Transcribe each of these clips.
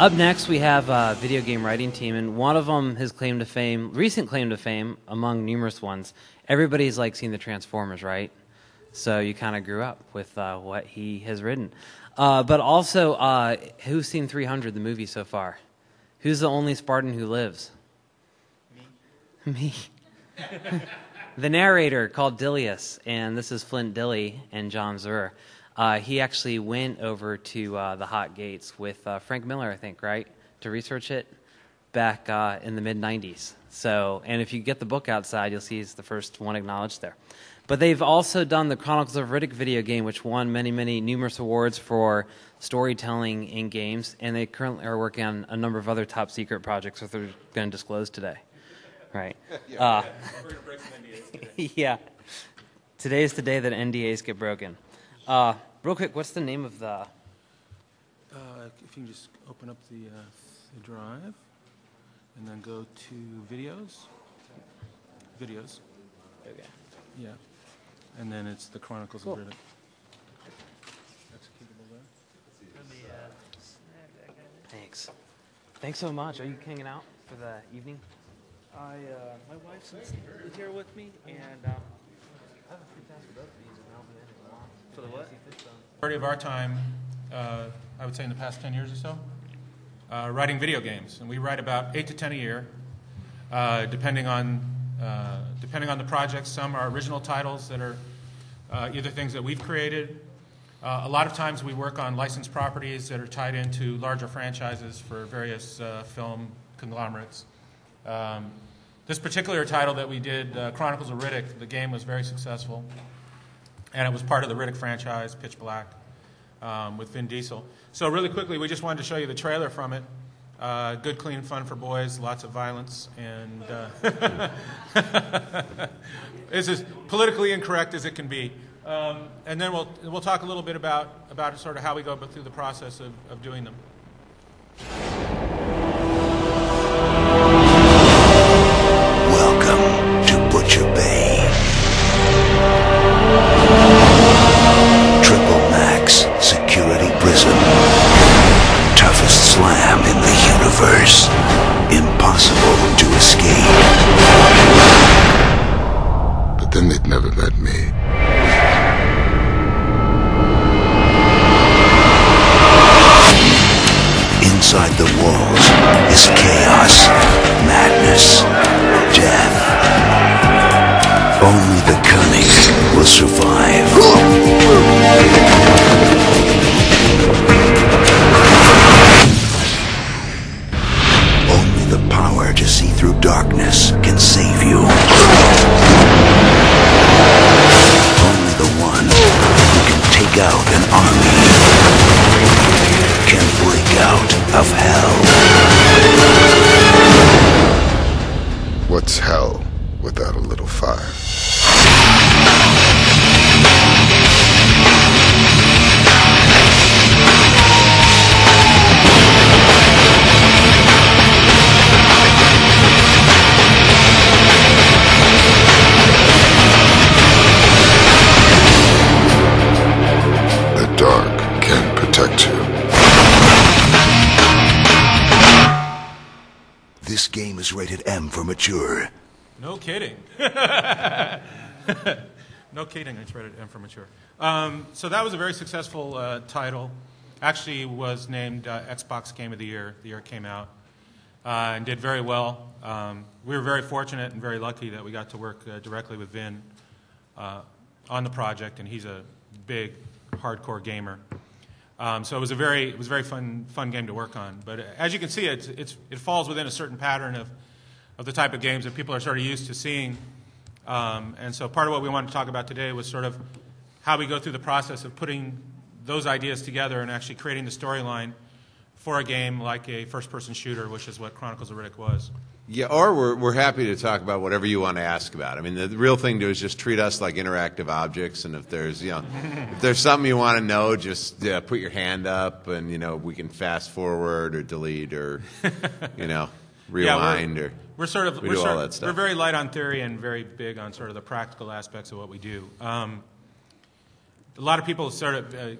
Up next, we have a video game writing team, and one of them, his claim to fame, recent claim to fame, among numerous ones. Everybody's like seen the Transformers, right? So you kind of grew up with what he has written. But also, who's seen 300, the movie, so far? Who's the only Spartan who lives? Me. Me. The narrator, called Dilius, and this is Flint Dilley and John Zur. He actually went over to the Hot Gates with Frank Miller, I think, right, to research it back in the mid-'90s. So, and if you get the book outside, you'll see he's the first one acknowledged there. But they've also done the Chronicles of Riddick video game, which won many numerous awards for storytelling in games, and they currently are working on a number of other top-secret projects that they're going to disclose today. Right. We're going to break some NDAs today. Yeah. Today is the day that NDAs get broken. Real quick, what's the name of the... If you can just open up the drive and then go to videos. Videos. Okay. Yeah. And then it's the Chronicles of Riddick. Executable there. Thanks. Thanks so much. Are you hanging out for the evening? My wife's here with me, and I have a free pass for both of these, and I'll be in if you want. for the what? Majority of our time, I would say in the past 10 years or so, writing video games. And we write about 8 to 10 a year, depending on the project. Some are original titles that are either things that we've created. A lot of times we work on licensed properties that are tied into larger franchises for various film conglomerates. This particular title that we did, Chronicles of Riddick, the game was very successful. And it was part of the Riddick franchise, Pitch Black, with Vin Diesel. So really quickly, we just wanted to show you the trailer from it. Good, clean fun for boys, lots of violence, and it's as politically incorrect as it can be. And then we'll talk a little bit about sort of how we go through the process of doing them. Welcome to Butcher Bay. Triple Max Security Prison. Toughest slam in the universe. Impossible to escape. But then they'd never let me. Inside the walls is chaos, madness, death. Only the cunning will survive. Only the power to see through darkness can save you. Only the one who can take out an army can break out of hell. What's hell without a little fire? The dark can protect you. This game is rated M for mature. No kidding. No kidding, it's rated M for mature. So that was a very successful title. Actually was named Xbox Game of the year it came out, and did very well. We were very fortunate and very lucky that we got to work directly with Vin on the project, and he's a big, hardcore gamer. So it was a very fun game to work on. But as you can see, it falls within a certain pattern of the type of games that people are sort of used to seeing. And so part of what we wanted to talk about today was sort of how we go through the process of putting those ideas together and actually creating the storyline for a game like a first-person shooter, which is what Chronicles of Riddick was. Yeah, or we're happy to talk about whatever you want to ask about. I mean, the real thing to do is just treat us like interactive objects, and if there's if there's something you want to know, just put your hand up, and we can fast forward or delete or rewind or we're sort of do all that stuff. We're very light on theory and very big on sort of the practical aspects of what we do. A lot of people sort of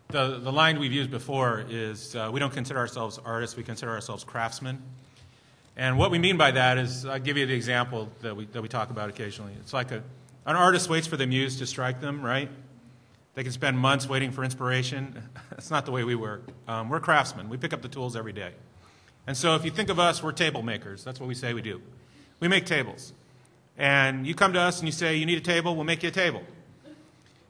the line we've used before is we don't consider ourselves artists, we consider ourselves craftsmen. And what we mean by that is, I'll give you the example that we talk about occasionally. It's like an artist waits for the muse to strike them, right? They can spend months waiting for inspiration. That's not the way we work. We're craftsmen. We pick up the tools every day. And so if you think of us, we're table makers. That's what we say we do. We make tables. And you come to us and you say, you need a table, we'll make you a table.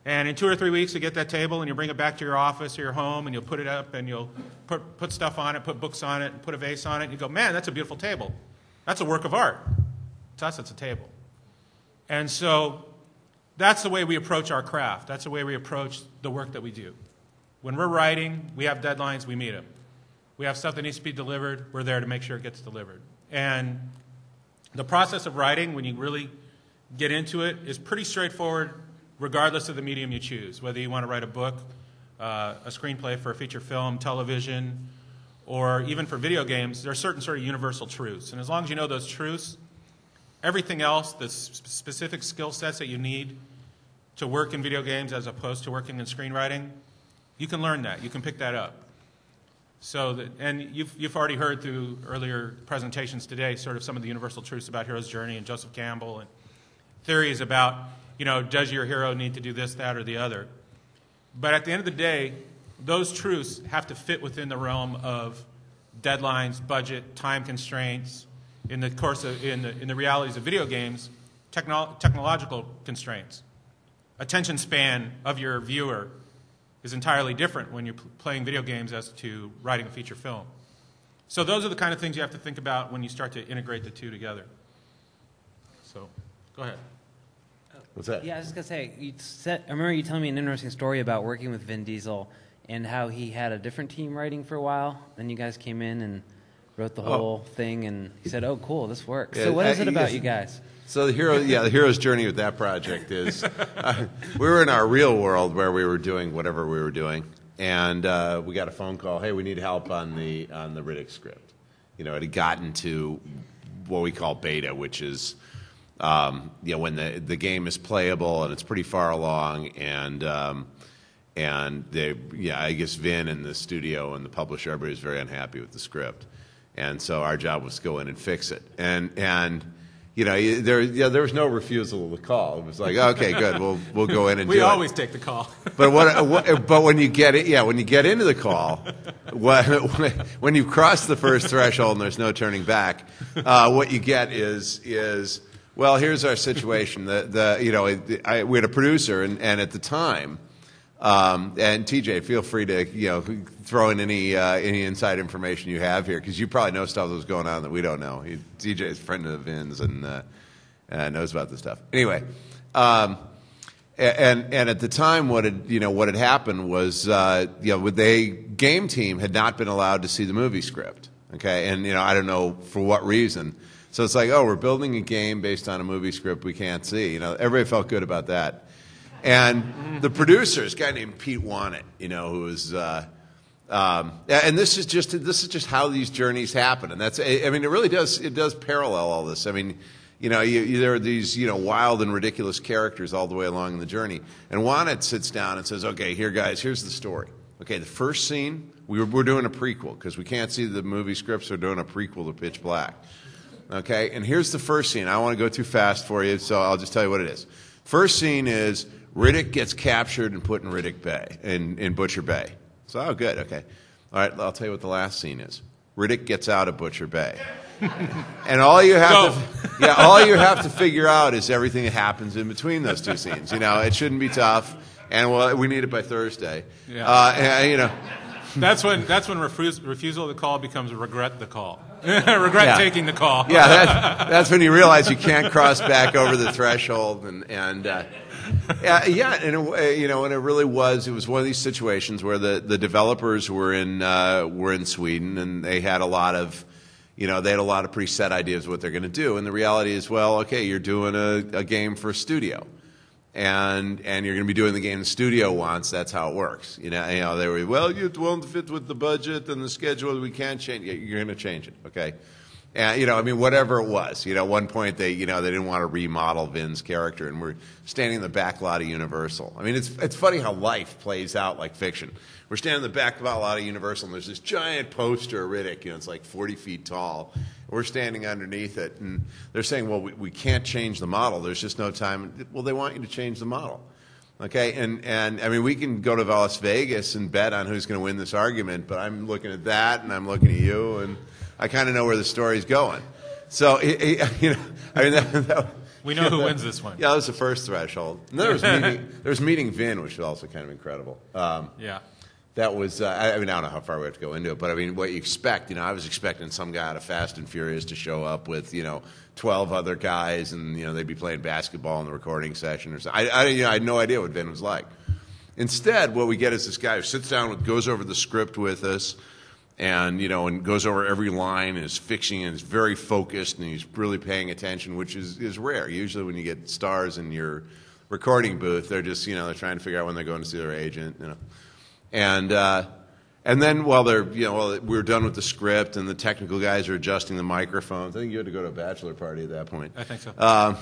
And in 2 or 3 weeks, you get that table and you bring it back to your office or your home and you'll put it up and you'll put stuff on it, put books on it, and put a vase on it. And you go, man, that's a beautiful table. That's a work of art. To us, it's a table. And so that's the way we approach our craft. That's the way we approach the work that we do. When we're writing, we have deadlines, we meet them. We have stuff that needs to be delivered, we're there to make sure it gets delivered. And the process of writing, when you really get into it, is pretty straightforward regardless of the medium you choose. Whether you want to write a book, a screenplay for a feature film, television, or even for video games, there are certain sort of universal truths. And as long as you know those truths, everything else, the specific skill sets that you need to work in video games as opposed to working in screenwriting, you can learn that. You can pick that up. So, and you've already heard through earlier presentations today sort of some of the universal truths about Hero's Journey and Joseph Campbell and theories about, does your hero need to do this, that, or the other? But at the end of the day, those truths have to fit within the realm of deadlines, budget, time constraints, in the realities of video games, technological constraints. Attention span of your viewer is entirely different when you're playing video games as to writing a feature film. So those are the kind of things you have to think about when you start to integrate the two together. So, go ahead. What's that? Yeah, I was just going to say, I remember you telling me an interesting story about working with Vin Diesel and how he had a different team writing for a while. Then you guys came in and wrote the whole thing, and he said, oh, cool, this works. Yeah, so what is it about you guys? So the hero's journey with that project is we were in our real world where we were doing whatever we were doing, and we got a phone call. Hey, we need help on the Riddick script. It had gotten to what we call beta, which is when the game is playable and it's pretty far along, and I guess Vin and the studio and the publisher, everybody was very unhappy with the script, and so our job was to go in and fix it, and there was no refusal of the call. It was like, okay, good, we'll go in and do it. We always take the call. But but when you get when you get into the call, when you cross the first threshold and there's no turning back, what you get is well, here's our situation. We had a producer, and at the time, and TJ, feel free to throw in any inside information you have here, because you probably know stuff that was going on that we don't know. TJ is a friend of Vin's and knows about this stuff. Anyway, and at the time, what had happened was the game team had not been allowed to see the movie script. Okay, and I don't know for what reason. So it's like, oh, we're building a game based on a movie script we can't see. Everybody felt good about that. And the producer is a guy named Pete Wannett, who was, and this is just how these journeys happen, and it really does parallel all this. There are these wild and ridiculous characters all the way along in the journey, and Wannett sits down and says, okay, here's the story. Okay, the first scene, we're doing a prequel because we can't see the movie scripts. We're doing a prequel to Pitch Black. Okay, and here's the first scene. I don't want to go too fast for you, so I'll just tell you what it is. First scene is Riddick gets captured and put in Riddick Bay, in Butcher Bay. So, oh, good, okay. All right, I'll tell you what the last scene is. Riddick gets out of Butcher Bay. And all you have to figure out is everything that happens in between those two scenes. It shouldn't be tough, and we need it by Thursday. Yeah. That's when refusal of the call becomes regret the call. Taking the call. Yeah, that's when you realize you can't cross back over the threshold, and and it really was. It was one of these situations where the developers were in Sweden, and they had a lot of pretty set ideas of what they're going to do, and the reality is, well, okay, you're doing a game for a studio. And you're going to be doing the game the studio wants. That's how it works. They were, well, it won't fit with the budget and the schedule. We can't change it. You're going to change it, okay? And, I mean, whatever it was. At one point they didn't want to remodel Vin's character, and we're standing in the back lot of Universal. I mean, it's funny how life plays out like fiction. We're standing in the back lot of Universal, and there's this giant poster of Riddick. It's like 40 feet tall. We're standing underneath it, and they're saying, well, we can't change the model. There's just no time. Well, they want you to change the model. Okay, and I mean, we can go to Las Vegas and bet on who's going to win this argument, but I'm looking at that, and I'm looking at you, and I kind of know where the story's going. So, I mean, we know who wins this one. Yeah, that was the first threshold. And there was meeting Vin, which was also kind of incredible. Yeah. That was, I mean, I don't know how far we have to go into it, but I mean, what you expect, I was expecting some guy out of Fast and Furious to show up with, 12 other guys, and, they'd be playing basketball in the recording session or something. I had no idea what Vin was like. Instead, what we get is this guy who sits down, goes over the script with us, and, and goes over every line, and is fixing it, is very focused, and he's really paying attention, which is rare. Usually when you get stars in your recording booth, they're just, they're trying to figure out when they're going to see their agent, And then while we're done with the script and the technical guys are adjusting the microphones. I think you had to go to a bachelor party at that point. I think so.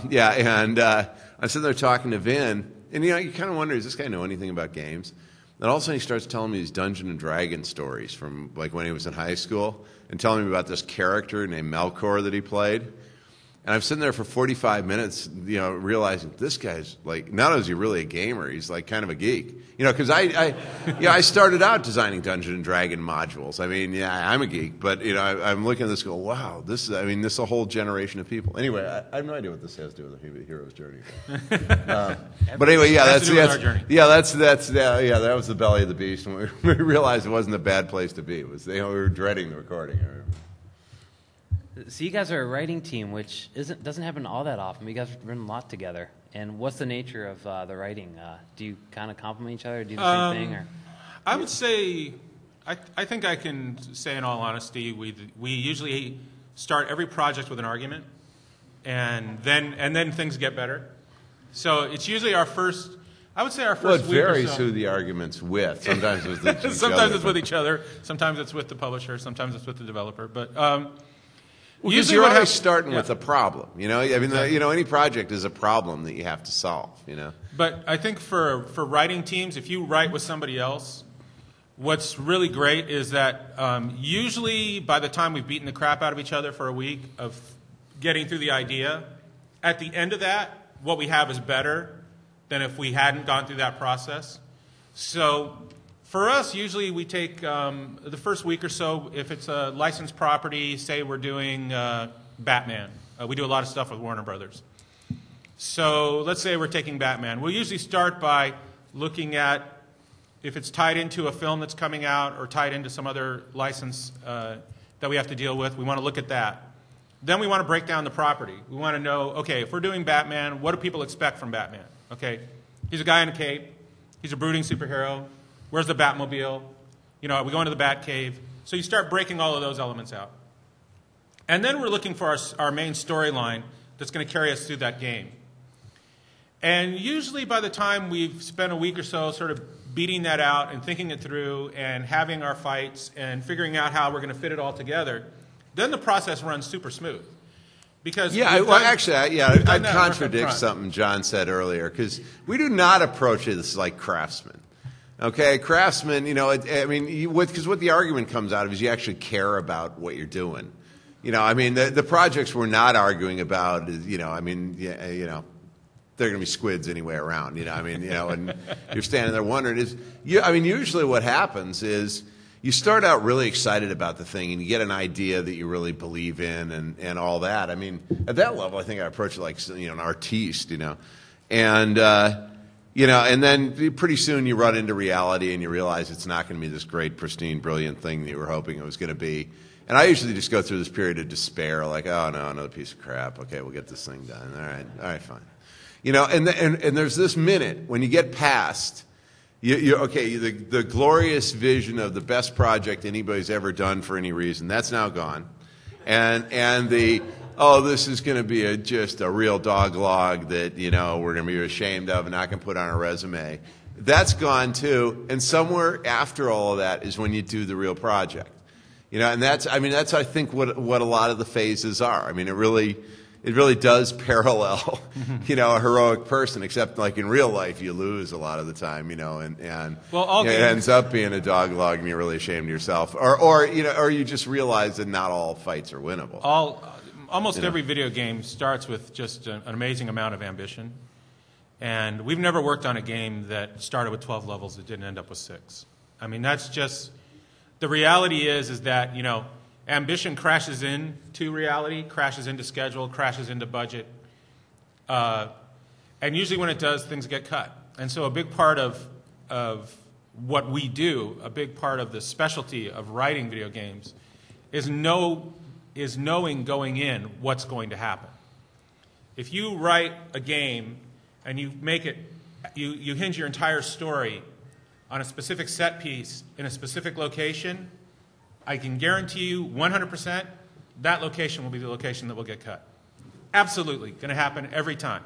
Yeah, and I'm sitting there talking to Vin, and you kind of wonder, does this guy know anything about games? And all of a sudden he starts telling me these Dungeons and Dragons stories from like when he was in high school, and telling me about this character named Melkor that he played. And I'm sitting there for 45 minutes, realizing this guy's like, not only is he really a gamer, he's like kind of a geek. Because I started out designing Dungeons and Dragon modules. I mean, yeah, I'm a geek, but I'm looking at this, going, wow, this is a whole generation of people. Anyway, I have no idea what this has to do with the hero's journey. But anyway, yeah, Has to do with our journey. that was the belly of the beast, and we realized it wasn't a bad place to be. It was we were dreading the recording. So you guys are a writing team, which doesn't happen all that often. You guys have written a lot together. And what's the nature of the writing? Do you kind of complement each other, or do the same thing? Or? I would say, I think I can say in all honesty, we usually start every project with an argument, and then things get better. So it's usually our first. I would say our first. Well, it varies week or so. who the argument's with. Sometimes it's with each other. Sometimes it's with each other. Sometimes it's with the publisher. Sometimes it's with the developer. But. Because you're always starting with a problem, I mean, any project is a problem that you have to solve, But I think for writing teams, if you write with somebody else, what's really great is that usually by the time we've beaten the crap out of each other for a week of getting through the idea, at the end of that, what we have is better than if we hadn't gone through that process. So for us, usually we take the first week or so, if it's a licensed property, say we're doing Batman. We do a lot of stuff with Warner Brothers. So let's say we're taking Batman. We'll usually start by looking at if it's tied into a film that's coming out or tied into some other license that we have to deal with. We want to look at that. Then we want to break down the property. We want to know, okay, if we're doing Batman, what do people expect from Batman? Okay, he's a guy in a cape. He's a brooding superhero. Where's the Batmobile? Are we going to the Batcave? So you start breaking all of those elements out. And then we're looking for our main storyline that's going to carry us through that game. And usually by the time we've spent a week or so sort of beating that out and thinking it through and having our fights and figuring out how we're going to fit it all together, then the process runs super smooth. Because I'd contradict something John said earlier, because we do not approach it like craftsmen. Okay, craftsmen, because what the argument comes out of is you actually care about what you're doing. The projects we're not arguing about is, they're going to be squids anyway around, and you're standing there wondering, usually what happens is you start out really excited about the thing, and you get an idea that you really believe in and all that. At that level, I think I approach it like, an artiste, and then pretty soon you run into reality and you realize it's not going to be this great, pristine, brilliant thing that you were hoping it was going to be. And I usually just go through this period of despair, like, oh, no, another piece of crap. Okay, we'll get this thing done. All right, fine. And there's this minute when you get past, the glorious vision of the best project anybody's ever done for any reason, that's now gone. And this is going to be just a real dog log that, we're going to be ashamed of and not going to put on our resume. That's gone too. And somewhere after all of that is when you do the real project. You know, and that's I think what a lot of the phases are. I mean, it really does parallel, you know, a heroic person, except like in real life you lose a lot of the time, you know, and Well, you know, it ends up being a dog log and you're really ashamed of yourself, or you just realize that not all fights are winnable. Almost every video game starts with just an amazing amount of ambition, and we've never worked on a game that started with 12 levels that didn't end up with 6. I mean, that's just the reality is that, you know, ambition crashes into reality, crashes into schedule, crashes into budget. And usually when it does, things get cut. And so a big part of what we do, a big part of the specialty of writing video games is knowing going in what's going to happen. If you write a game and you make it, you hinge your entire story on a specific set piece in a specific location, I can guarantee you 100% that location will be the location that will get cut. Absolutely, going to happen every time.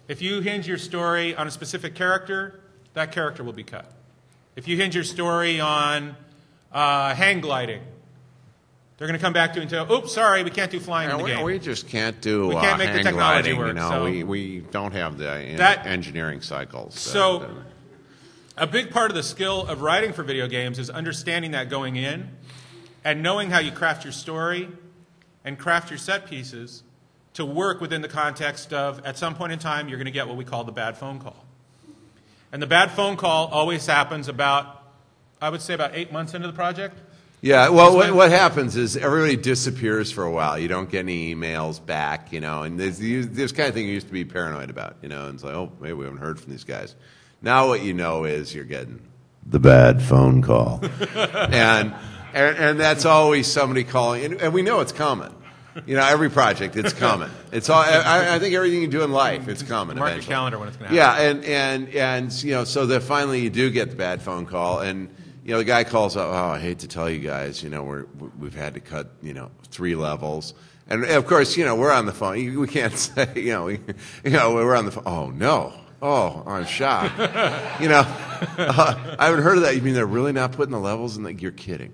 If you hinge your story on a specific character, that character will be cut. If you hinge your story on hang gliding, they're going to come back to you and say, oops, sorry, we can't do flying in the game. We just can't do We can't make the hang technology gliding, work, you know, so we don't have the engineering cycles. So a big part of the skill of writing for video games is understanding that going in and knowing how you craft your story and craft your set pieces to work within the context of, at some point in time, you're going to get what we call the bad phone call. And the bad phone call always happens about, I would say, about 8 months into the project. Yeah, well, what happens is everybody disappears for a while. You don't get any emails back, you know, and this kind of thing you used to be paranoid about, you know, and it's like, oh, maybe we haven't heard from these guys. Now what you know is you're getting the bad phone call. and that's always somebody calling, and we know it's coming. You know, every project, it's coming. It's all. I think everything you do in life, it's coming. Mark eventually. your calendar when it's going to happen. Yeah, and you know, so that finally you do get the bad phone call, and you know, the guy calls up. Oh, I hate to tell you guys, you know, we've had to cut, you know, 3 levels, and of course, you know, we're on the phone. We can't say, you know, we're on the phone. Oh no. Oh, I'm shocked. You know, I haven't heard of that. You mean they're really not putting the levels in? You're kidding.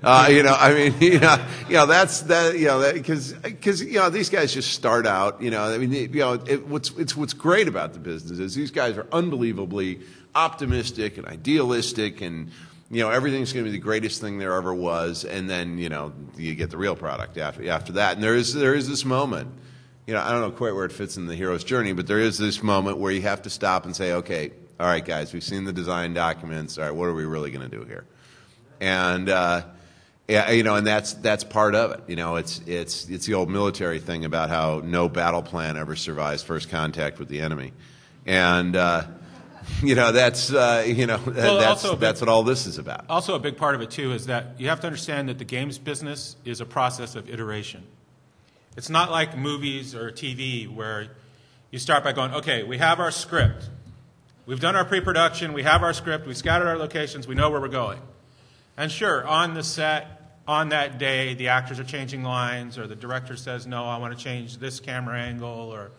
You know, I mean, you know, that's that. You know, because you know these guys just start out. You know, I mean, you know, what's great about the business is these guys are unbelievably optimistic and idealistic, and you know everything's going to be the greatest thing there ever was. And then you know you get the real product after that. And there is this moment. You know, I don't know quite where it fits in the hero's journey, but there is this moment where you have to stop and say, okay, all right, guys, we've seen the design documents. All right, what are we really going to do here? And yeah, you know, and that's part of it. You know, it's the old military thing about how no battle plan ever survives first contact with the enemy, and you know that's you know that's what all this is about. Also, a big part of it too is that you have to understand that the games business is a process of iteration. It's not like movies or TV where you start by going, okay, we have our script. We've done our pre-production. We have our script. We've scouted our locations. We know where we're going. And sure, on the set, on that day, the actors are changing lines, or the director says, no, I want to change this camera angle, or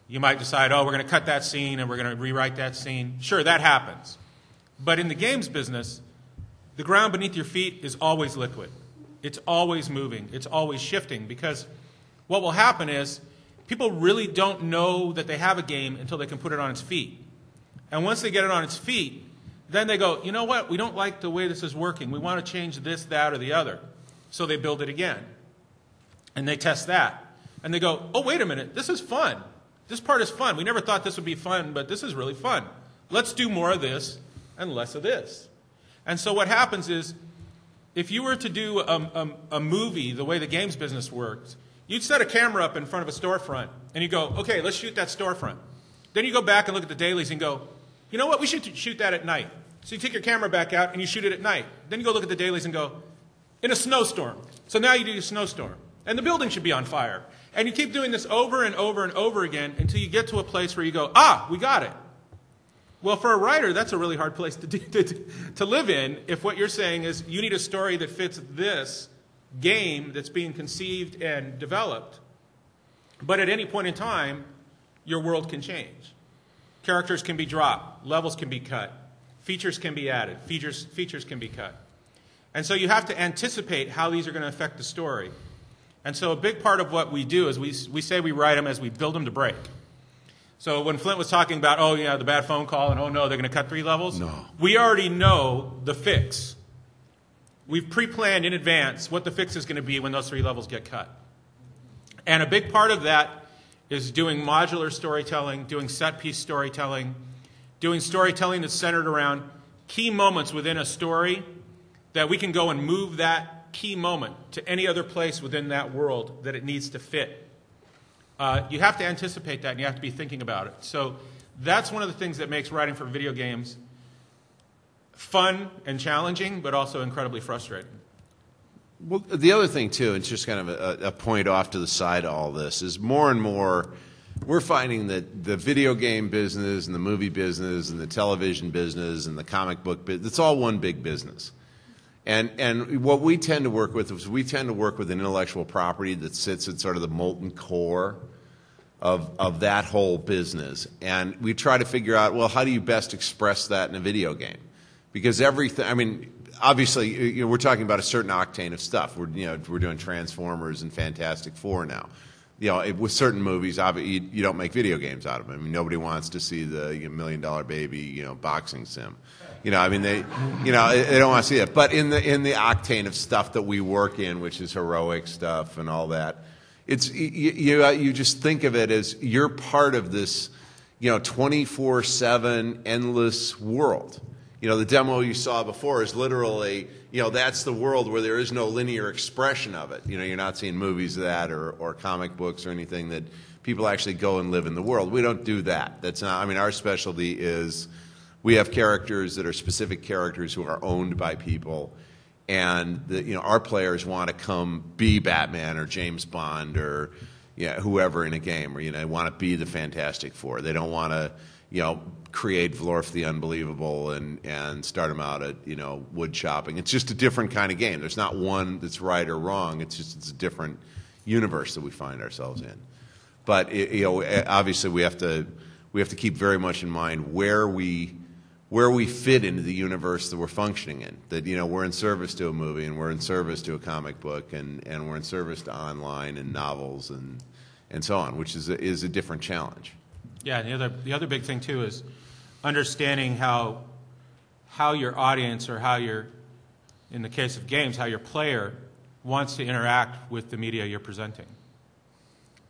you might decide, oh, we're going to cut that scene and we're going to rewrite that scene. Sure, that happens. But in the games business, the ground beneath your feet is always liquid. It's always moving. It's always shifting, because what will happen is people really don't know that they have a game until they can put it on its feet. And once they get it on its feet, then they go, you know what, we don't like the way this is working. We want to change this, that, or the other. So they build it again. And they test that. And they go, oh, wait a minute, this is fun. This part is fun. We never thought this would be fun, but this is really fun. Let's do more of this and less of this. And so what happens is, if you were to do a movie the way the games business works, you'd set a camera up in front of a storefront, and you go, okay, let's shoot that storefront. Then you go back and look at the dailies and go, you know what, we should shoot that at night. So you take your camera back out and you shoot it at night. Then you go look at the dailies and go, in a snowstorm. So now you do a snowstorm. And the building should be on fire. And you keep doing this over and over and over again until you get to a place where you go, ah, we got it. Well, for a writer, that's a really hard place to live in if what you're saying is you need a story that fits this game that's being conceived and developed. But at any point in time, your world can change. Characters can be dropped. Levels can be cut. Features can be added. Features can be cut. And so you have to anticipate how these are going to affect the story. And so a big part of what we do is we say we write them as we build them to break. So when Flint was talking about, oh, yeah, the bad phone call, and oh, no, they're going to cut 3 levels, we already know the fix. We've pre-planned in advance what the fix is going to be when those 3 levels get cut. And a big part of that is doing modular storytelling, doing set-piece storytelling, doing storytelling that's centered around key moments within a story that we can go and move that key moment to any other place within that world that it needs to fit. You have to anticipate that, and you have to be thinking about it. So that's one of the things that makes writing for video games fun and challenging, but also incredibly frustrating. Well, the other thing, too, it's just kind of a point off to the side of all this, is more and more we're finding that the video game business and the movie business and the television business and the comic book business, it's all one big business. And what we tend to work with is we tend to work with an intellectual property that sits at sort of the molten core of that whole business. And we try to figure out, well, how do you best express that in a video game? Because everything, I mean, obviously, we're talking about a certain octane of stuff. We're doing Transformers and Fantastic Four now. With certain movies, obviously, you don't make video games out of them. I mean, nobody wants to see the $1 Million Baby, boxing sim. They don't want to see it. But in the octane of stuff that we work in, which is heroic stuff and all that, it's you just think of it as you're part of this, 24/7 endless world. The demo you saw before is literally, that's the world where there is no linear expression of it. You're not seeing movies of that or comic books or anything that people actually go and live in the world. We don't do that. That's not, I mean, our specialty is we have characters that are specific characters who are owned by people, and our players want to come be Batman or James Bond or whoever in a game, or they want to be the Fantastic Four. They don't want to create Vlorf the Unbelievable and start them out at wood chopping. It's just a different kind of game. There's not one that's right or wrong. It's a different universe that we find ourselves in. But obviously we have to keep very much in mind where we fit into the universe that we're functioning in. That we're in service to a movie, and we're in service to a comic book, and we're in service to online and novels and so on, which is a different challenge. Yeah, and the other big thing too is understanding how your audience, or in the case of games, how your player wants to interact with the media you're presenting.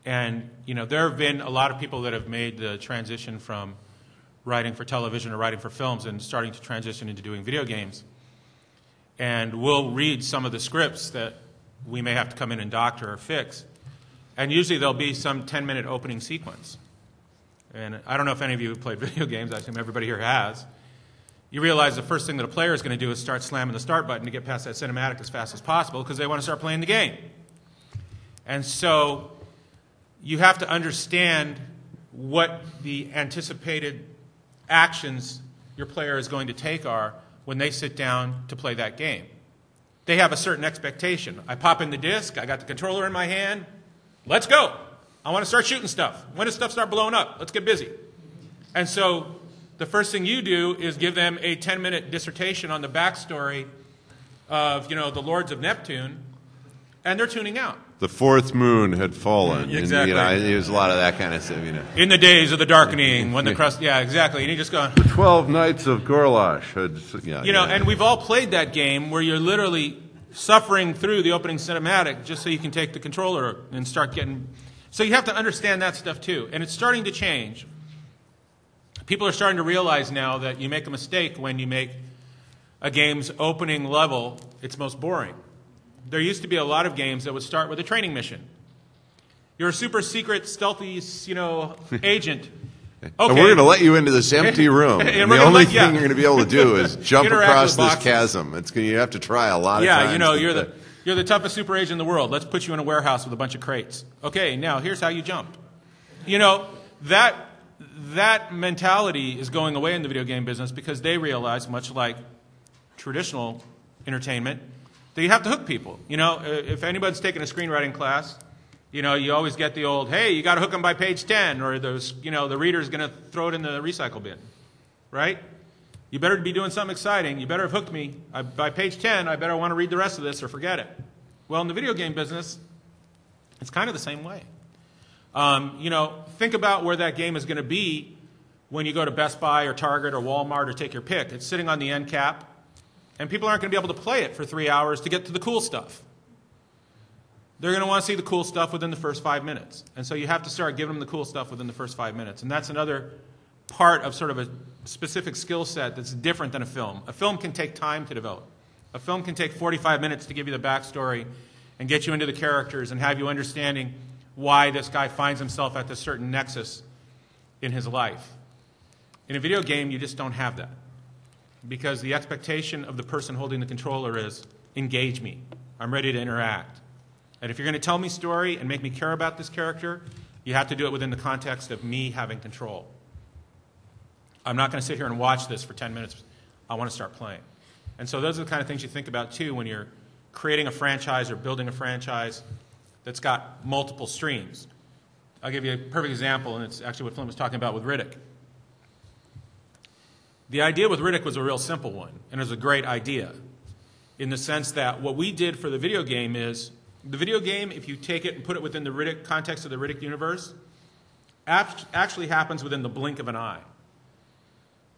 And there have been a lot of people that have made the transition from writing for television or writing for films and starting to transition into doing video games. And we'll read some of the scripts that we may have to come in and doctor or fix. And usually there'll be some 10-minute opening sequence. And I don't know if any of you have played video games. I assume everybody here has. You realize the first thing that a player is going to do is start slamming the start button to get past that cinematic as fast as possible because they want to start playing the game. And so you have to understand what the anticipated actions your player is going to take are when they sit down to play that game. They have a certain expectation. I pop in the disc, I got the controller in my hand, let's go. I want to start shooting stuff. When does stuff start blowing up? Let's get busy. And so the first thing you do is give them a 10-minute dissertation on the backstory of, the Lords of Neptune, and they're tuning out. The fourth moon had fallen. Exactly. And, there's a lot of that kind of stuff, In the days of the darkening, when the crust... Yeah, exactly. And you just go... The 12 Knights of Gorlash had... And we've all played that game where you're literally suffering through the opening cinematic just so you can take the controller and start getting... So you have to understand that stuff too. And it's starting to change. People are starting to realize now that you make a mistake when you make a game's opening level its most boring. There used to be a lot of games that would start with a training mission. You're a super secret, stealthy, agent. Okay. And we're going to let you into this empty room. And the only thing you're going to be able to do is jump across this chasm. You have to try a lot of times. You're the toughest super agent in the world. Let's put you in a warehouse with a bunch of crates. Okay, now here's how you jump. That mentality is going away in the video game business because they realize, much like traditional entertainment, that you have to hook people. If anybody's taken a screenwriting class, you always get the old, hey, you got to hook them by page 10, or the reader's going to throw it in the recycle bin, right? You better be doing something exciting. You better have hooked me. By page 10, I better want to read the rest of this or forget it. Well, in the video game business, it's kind of the same way. Think about where that game is going to be when you go to Best Buy or Target or Walmart or take your pick. It's sitting on the end cap, and people aren't going to be able to play it for 3 hours to get to the cool stuff. They're going to want to see the cool stuff within the first 5 minutes. And so you have to start giving them the cool stuff within the first 5 minutes. And that's another part of sort of a specific skill set that's different than a film. A film can take time to develop. A film can take 45 minutes to give you the backstory and get you into the characters and have you understanding why this guy finds himself at this certain nexus in his life. In a video game, you just don't have that. Because the expectation of the person holding the controller is, engage me. I'm ready to interact. And if you're going to tell me story and make me care about this character, you have to do it within the context of me having control. I'm not going to sit here and watch this for 10 minutes. I want to start playing. And so those are the kind of things you think about, too, when you're creating a franchise or building a franchise that's got multiple streams. I'll give you a perfect example, and it's actually what Flint was talking about with Riddick. The idea with Riddick was a real simple one, and it was a great idea in the sense that what we did for the video game is, the video game, if you take it and put it within the Riddick context of the Riddick universe, actually happens within the blink of an eye.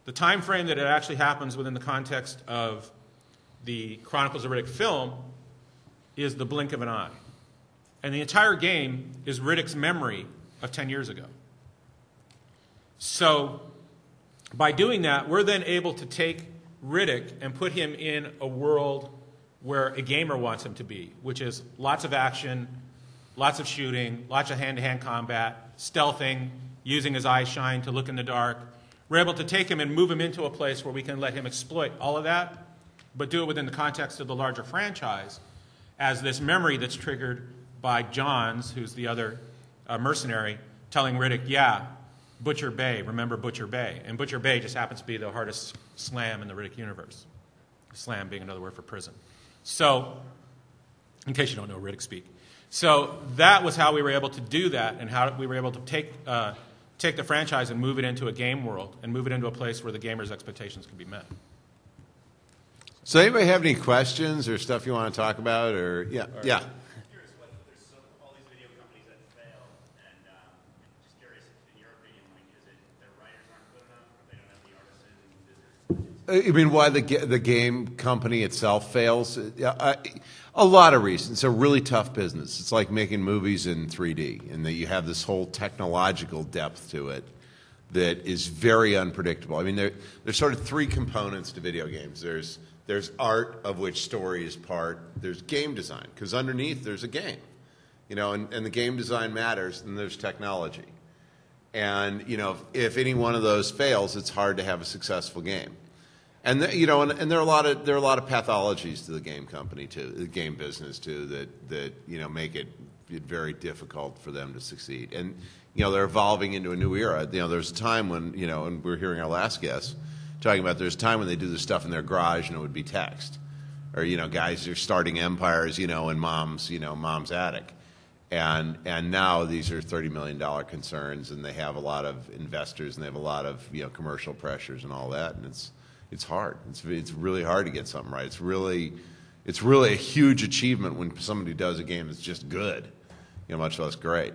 The time frame that it actually happens within the context of the Chronicles of Riddick film is the blink of an eye. And the entire game is Riddick's memory of 10 years ago. So by doing that, we're then able to take Riddick and put him in a world where a gamer wants him to be, which is lots of action, lots of shooting, lots of hand-to-hand combat, stealthing, using his eye shine to look in the dark. We're able to take him and move him into a place where we can let him exploit all of that, but do it within the context of the larger franchise as this memory that's triggered by Johns, who's the other mercenary, telling Riddick, yeah, Butcher Bay, remember Butcher Bay. And Butcher Bay just happens to be the hardest slam in the Riddick universe. Slam being another word for prison. So, in case you don't know Riddick speak. So that was how we were able to do that, and how we were able to take the franchise and move it into a game world and move it into a place where the gamer's expectations can be met. So anybody have any questions or stuff you want to talk about? Or yeah. I'm curious what there's all these video companies that fail, and just curious, in your opinion, like, is it their writers aren't good enough, or they don't have the artists? You mean why the game company itself fails? A lot of reasons. It's a really tough business. It's like making movies in 3D, in that you have this whole technological depth to it that is very unpredictable. I mean, there's sort of three components to video games. There's art, of which story is part. There's game design, because underneath there's a game, and the game design matters. And there's technology, and if any one of those fails, it's hard to have a successful game. And and there are a lot of pathologies to the game company too, the game business too, that make it very difficult for them to succeed. And they're evolving into a new era. There's a time when and we're hearing our last guest talking about there's a time when they do this stuff in their garage and it would be text, or guys are starting empires in mom's attic, and now these are $30 million concerns, and they have a lot of investors and they have a lot of commercial pressures and all that, and it's hard. It's really hard to get something right. It's really a huge achievement when somebody does a game that's just good, much less great.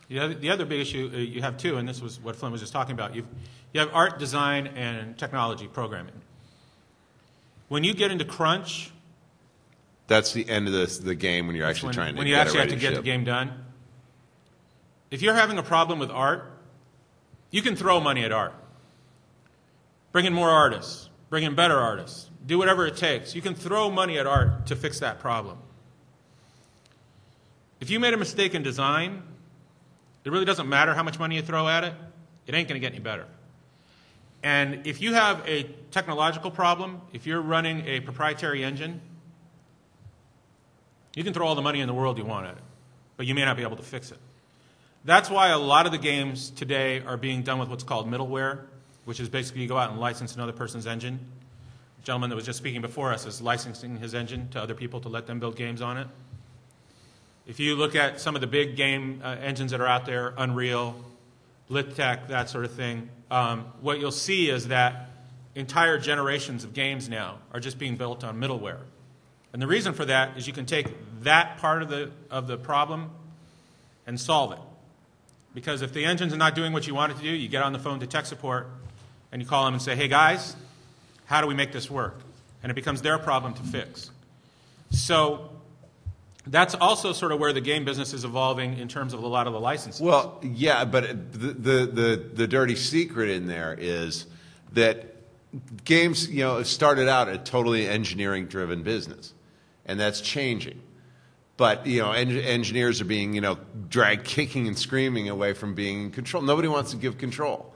The other big issue you have too, and this was what Flynn was just talking about. You have art, design, and technology programming. When you get into crunch, that's the end of the game when you're actually trying to. When you actually have to get the game done. If you're having a problem with art, you can throw money at art. Bring in more artists. Bring in better artists. Do whatever it takes. You can throw money at art to fix that problem. If you made a mistake in design, it really doesn't matter how much money you throw at it. It ain't going to get any better. And if you have a technological problem, if you're running a proprietary engine, you can throw all the money in the world you want at it, but you may not be able to fix it. That's why a lot of the games today are being done with what's called middleware, which is basically you go out and license another person's engine. The gentleman that was just speaking before us is licensing his engine to other people to let them build games on it. If you look at some of the big game engines that are out there, Unreal, Lit Tech, that sort of thing, what you'll see is that entire generations of games now are just being built on middleware. And the reason for that is you can take that part of the problem and solve it. Because if the engines are not doing what you want it to do, you get on the phone to tech support and you call them and say, hey guys, how do we make this work? And it becomes their problem to fix. So that's also sort of where the game business is evolving in terms of a lot of the licenses. Well, yeah, but the dirty secret in there is that games, started out a totally engineering-driven business, and that's changing. But engineers are being dragged kicking and screaming away from being in control. Nobody wants to give control.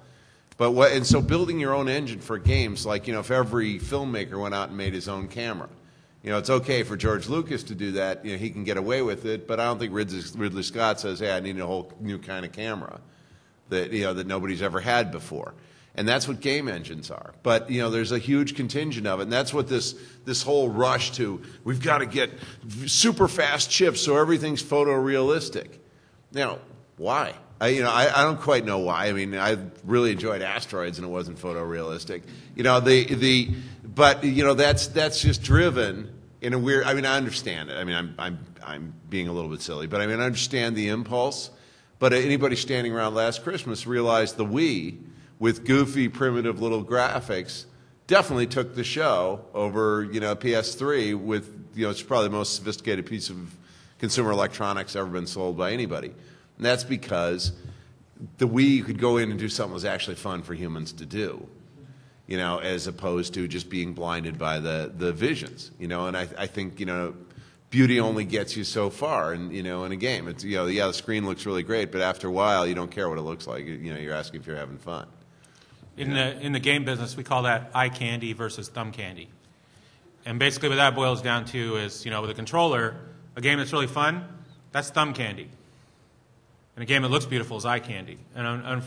And so building your own engine for games, like if every filmmaker went out and made his own camera, it's okay for George Lucas to do that. He can get away with it, but I don't think Ridley Scott says, "Hey, I need a whole new kind of camera that that nobody's ever had before." And that's what game engines are. But there's a huge contingent of it, and that's what this whole rush to we've got to get super fast chips so everything's photorealistic. Why? I don't quite know why. I mean, I really enjoyed Asteroids, and it wasn't photorealistic. But that's just driven in a weird. I mean, I understand it. I mean, I'm being a little bit silly, but I mean, I understand the impulse. But anybody standing around last Christmas realized the Wii, with goofy, primitive little graphics, definitely took the show over PS3 with it's probably the most sophisticated piece of consumer electronics ever been sold by anybody. And that's because the Wii, you could go in and do something that was actually fun for humans to do, as opposed to just being blinded by the visions, And I think, beauty only gets you so far, in a game. It's the screen looks really great, but after a while, you don't care what it looks like. You're asking if you're having fun. In the game business, we call that eye candy versus thumb candy. And basically what that boils down to is, with a controller, a game that's really fun, that's thumb candy. And a game that looks beautiful is eye candy. And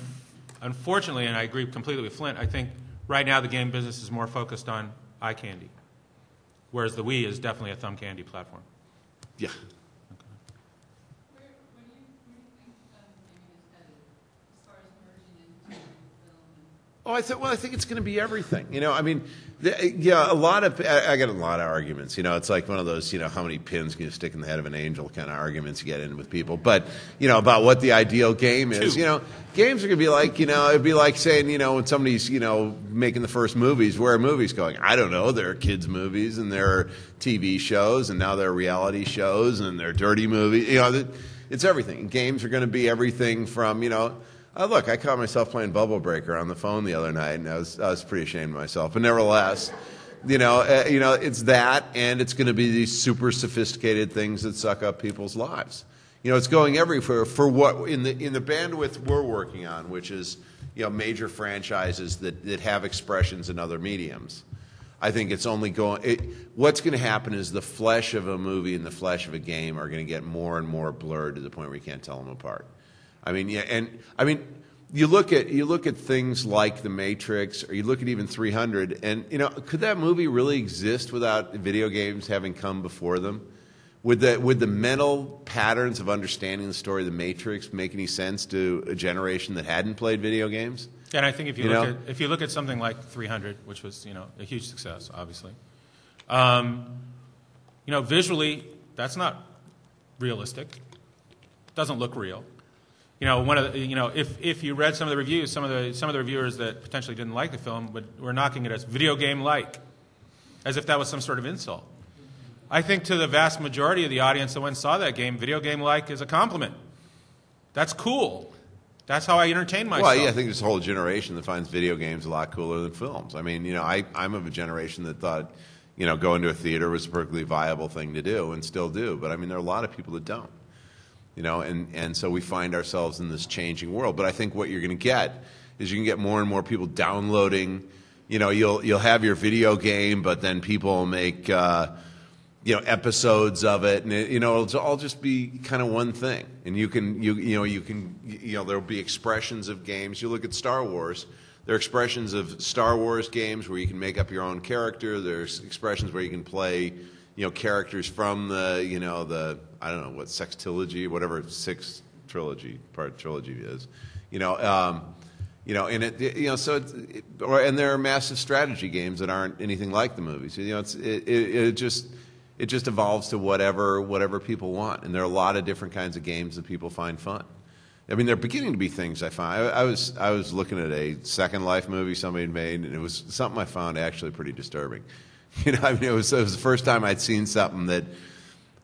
unfortunately, and I agree completely with Flint, I think right now the game business is more focused on eye candy, whereas the Wii is definitely a thumb candy platform. Yeah. Where do you think gaming is headed as far as merging into film? I think it's going to be everything. I mean, a lot of I get a lot of arguments. It's like one of those how many pins can you stick in the head of an angel kind of arguments you get in with people. But about what the ideal game is. Games are going to be like it'd be like saying when somebody's making the first movies, where are movies going? I don't know. There are kids movies and there are TV shows and now there are reality shows and there are dirty movies. It's everything. Games are going to be everything from look, I caught myself playing Bubble Breaker on the phone the other night, and I was pretty ashamed of myself. But nevertheless, it's that, and it's going to be these super sophisticated things that suck up people's lives. It's going everywhere for what in the bandwidth we're working on, which is major franchises that have expressions in other mediums. I think it's only going. What's going to happen is the flesh of a movie and the flesh of a game are going to get more and more blurred to the point where you can't tell them apart. You look at things like The Matrix, or you look at even 300, and could that movie really exist without video games having come before them? Would the mental patterns of understanding the story of The Matrix make any sense to a generation that hadn't played video games? And I think if you look at something like 300, which was a huge success, obviously, visually that's not realistic. It doesn't look real. If you read some of the reviews, some of the reviewers that potentially didn't like the film were knocking it as video game-like, as if that was some sort of insult. I think to the vast majority of the audience that went and saw that game, video game-like is a compliment. That's cool. That's how I entertain myself. Well, yeah, I think there's a whole generation that finds video games a lot cooler than films. I mean, I'm of a generation that thought, going to a theater was a perfectly viable thing to do, and still do. But I mean, there are a lot of people that don't. And so we find ourselves in this changing world. But I think what you're going to get is you can get more and more people downloading. You'll have your video game, but then people will make episodes of it, and it'll all just be kind of one thing. And there'll be expressions of games. You look at Star Wars. There are expressions of Star Wars games where you can make up your own character. There's expressions where you can play characters from the I don't know what sextilogy, whatever six trilogy is. And and there are massive strategy games that aren't anything like the movies. It just evolves to whatever people want, and there are a lot of different kinds of games that people find fun. I mean, there are beginning to be things I find. I was looking at a Second Life movie somebody had made, and it was something I found actually pretty disturbing. It was the first time I'd seen something that.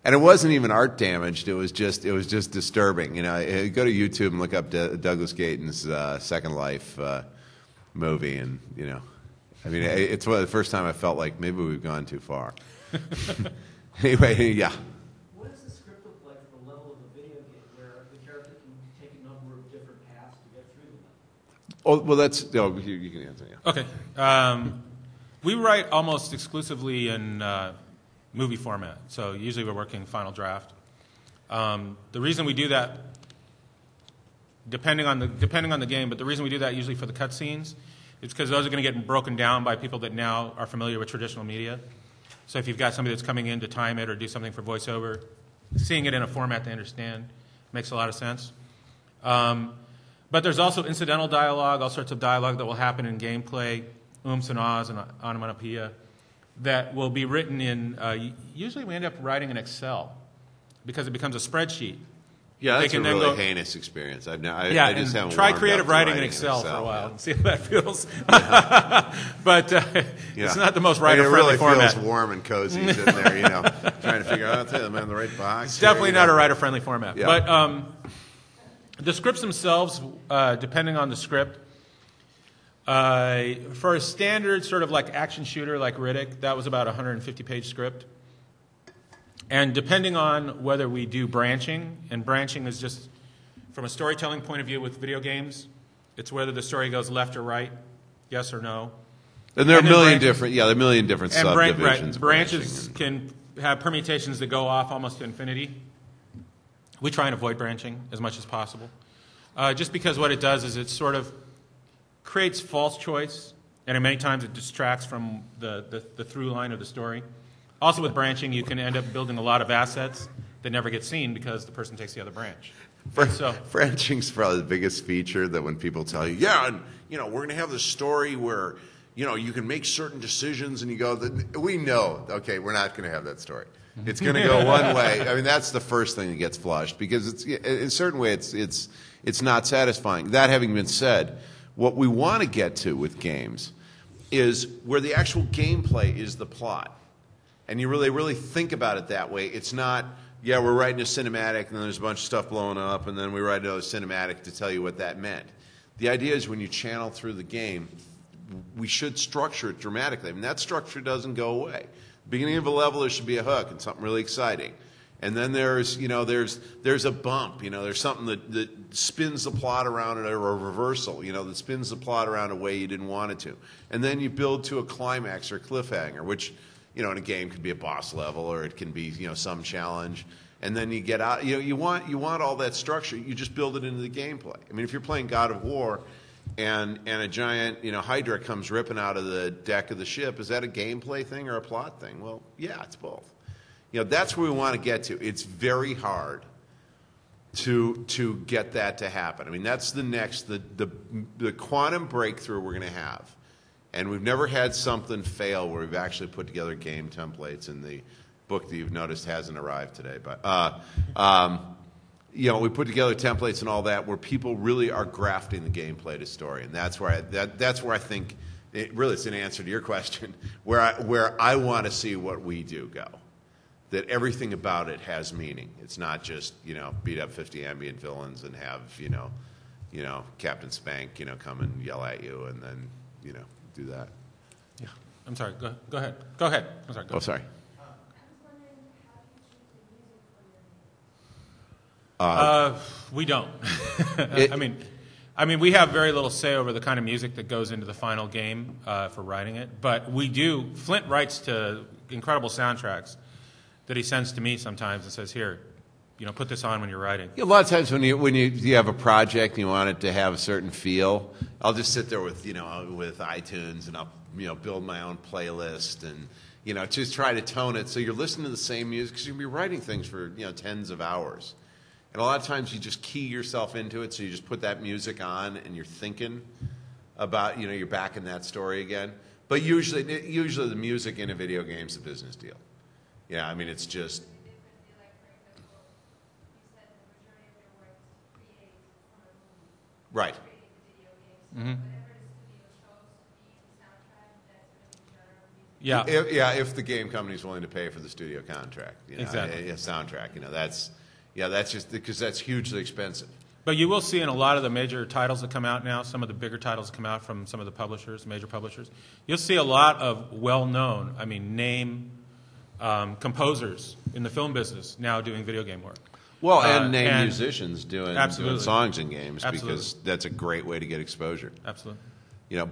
And it wasn't even art damaged. It was just disturbing. Go to YouTube and look up Douglas Gaten's Second Life movie, and it's the first time I felt like maybe we've gone too far. Anyway, yeah. What does the script look like from the level of a video game where the character can take a number of different paths to get through them? Oh well, you can answer. Yeah. Okay. We write almost exclusively in movie format. So usually we're working final draft. The reason we do that, depending on the game, but the reason we do that usually for the cutscenes is because those are going to get broken down by people that now are familiar with traditional media. So if you've got somebody that's coming in to time it or do something for voiceover, seeing it in a format they understand makes a lot of sense. But there's also incidental dialogue, all sorts of dialogue that will happen in gameplay, ooms and ahs and onomatopoeia, that will be written in, usually we end up writing in Excel because it becomes a spreadsheet. Yeah, that's a really heinous experience. I just haven't try warmed creative up to writing in Excel for a while and see how that feels. But it's not the most It writer-friendly really format. feels warm and cozy sitting there, trying to figure out, am I in the right box? It's definitely not a writer-friendly format. Yeah. But the scripts themselves, depending on the script, for a standard sort of like action shooter like Riddick, that was about a 150-page script. And depending on whether we do branching, and branching is just from a storytelling point of view with video games, it's whether the story goes left or right, yes or no. And there are a million branches- different subdivisions. of Branches branching can have permutations that go off almost to infinity. We try and avoid branching as much as possible. Just because what it does is it sort of creates false choice, and many times it distracts from the through line of the story. Also with branching, you can end up building a lot of assets that never get seen because the person takes the other branch. Branching's probably the biggest feature that when people tell you, and we're going to have this story where you can make certain decisions, and you go, we know, okay, we're not going to have that story. It's going to go one way. I mean, that's the first thing that gets flushed because it's in a certain way it's not satisfying. That having been said, what we want to get to with games is where the actual gameplay is the plot. And you really think about it that way. It's not, we're writing a cinematic, and then there's a bunch of stuff blowing up, and then we write another cinematic to tell you what that meant. The idea is when you channel through the game, we should structure it dramatically. I mean, that structure doesn't go away. Beginning of a level, there should be a hook and something really exciting. And then there's a bump, there's something that spins the plot around it, or a reversal, that spins the plot around a way you didn't want it to. And then you build to a climax or a cliffhanger, which, in a game could be a boss level, or it can be, some challenge. And then you get out, you want all that structure, you just build it into the gameplay. I mean, if you're playing God of War and a giant, Hydra comes ripping out of the deck of the ship, is that a gameplay thing or a plot thing? Well, yeah, it's both. That's where we want to get to. It's very hard to get that to happen. I mean, that's the next, the quantum breakthrough we're going to have. And we've never had something fail where we've actually put together game templates, in the book that you've noticed hasn't arrived today. But, we put together templates and all that where people really are grafting the gameplay to story. And that's where I think, it's an answer to your question, where I want to see what we do go. That everything about it has meaning. It's not just, beat up 50 ambient villains and have, Captain Spank, come and yell at you and then, do that. Yeah. I'm sorry. Go ahead. Go ahead. I'm sorry. Go Oh, sorry. We don't. I mean, we have very little say over the kind of music that goes into the final game for writing it, but we do. Flint writes to incredible soundtracks that he sends to me sometimes and says, "Here, put this on when you're writing." A lot of times when you have a project and you want it to have a certain feel, I'll just sit there with with iTunes and I'll build my own playlist and just try to tone it so you're listening to the same music because you'll be writing things for tens of hours. And a lot of times you just key yourself into it, so you just put that music on and you're thinking about, you're back in that story again. But usually the music in a video game is a business deal. Yeah, I mean, it's just... Right. Yeah. If the game company's willing to pay for the studio contract, Exactly. a soundtrack, that's just because that's hugely expensive. But you will see in a lot of the major titles that come out now, some of the bigger titles that come out from some of the publishers, major publishers, you'll see a lot of well-known, name composers in the film business now doing video game work. Well, and name musicians doing Absolutely. songs in games Absolutely. because that's a great way to get exposure. Absolutely.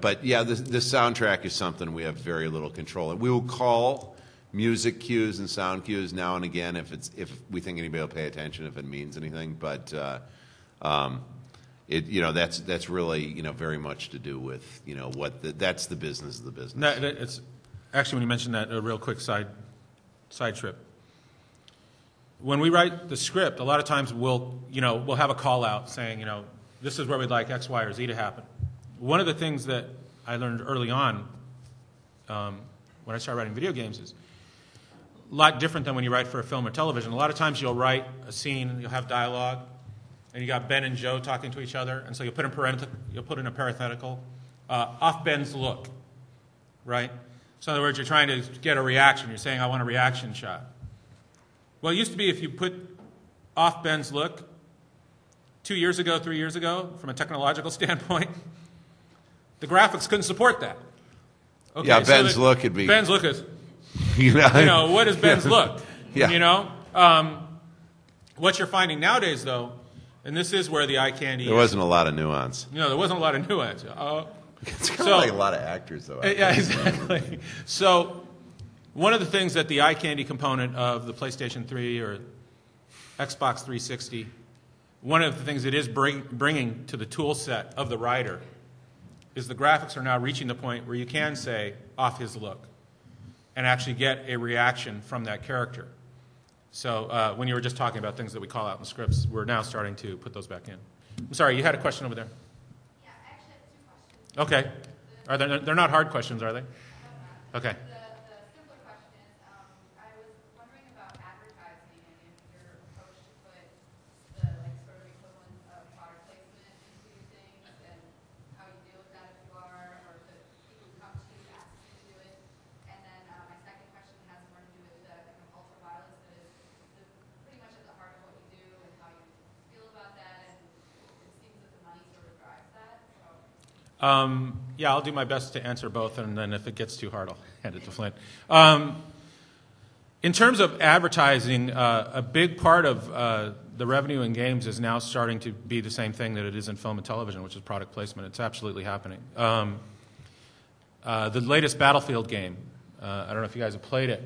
But yeah, the soundtrack is something we have very little control. We will call music cues and sound cues now and again if we think anybody will pay attention, if it means anything. But that's really very much to do with that's the business of the business. No, it's actually, when you mentioned that, a real quick side trip. When we write the script, a lot of times we'll have a call out saying, this is where we'd like X, Y, or Z to happen. One of the things that I learned early on when I started writing video games is a lot different than when you write for a film or television. A lot of times you'll write a scene, you'll have dialogue, and you got Ben and Joe talking to each other, and so you'll put in a parenthetical, off Ben's look, right? So in other words, you're trying to get a reaction. You're saying, I want a reaction shot. Well, it used to be if you put off Ben's look 2 years ago, 3 years ago, from a technological standpoint, the graphics couldn't support that. Okay, yeah, Ben's look could be... Ben's look is... what is Ben's look? Yeah. What you're finding nowadays, though, and this is where the eye candy... There wasn't a lot of nuance. There wasn't a lot of nuance. It's kind of like a lot of actors, though. Yeah, exactly. So one of the things that the eye candy component of the PlayStation 3 or Xbox 360, one of the things it is bringing to the tool set of the writer is the graphics are now reaching the point where you can say, off his look, and actually get a reaction from that character. So when you were just talking about things that we call out in scripts, we're now starting to put those back in. I'm sorry, you had a question over there. Yeah, I actually have 2 questions. Okay. They're not hard questions, are they? Okay. The simpler question is, I was wondering about advertising and if your approach to put the sort of equivalent of product placement into things and how you deal with that if you are, or the people who come to you ask you to do it. And then my second question has more to do with the kind of ultraviolence that is pretty much at the heart of what you do and how you feel about that, and it seems that the money sort of drives that. So. Yeah, I'll do my best to answer both, and then if it gets too hard, I'll hand it to Flint. In terms of advertising, a big part of the revenue in games is now starting to be the same thing that it is in film and television, which is product placement. It's absolutely happening. The latest Battlefield game, I don't know if you guys have played it,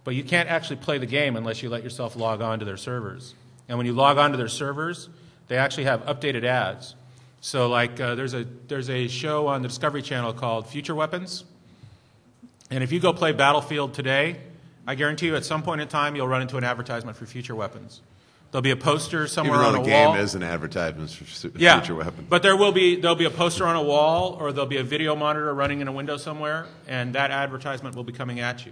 but you can't actually play the game unless you let yourself log on to their servers. And when you log on to their servers, they actually have updated ads. So there's a show on the Discovery Channel called Future Weapons. And if you go play Battlefield today, I guarantee you at some point in time you'll run into an advertisement for Future Weapons. There'll be a poster somewhere on a wall. Even though the game is an advertisement for Future Weapons. But there'll be a poster on a wall, or there'll be a video monitor running in a window somewhere, and that advertisement will be coming at you.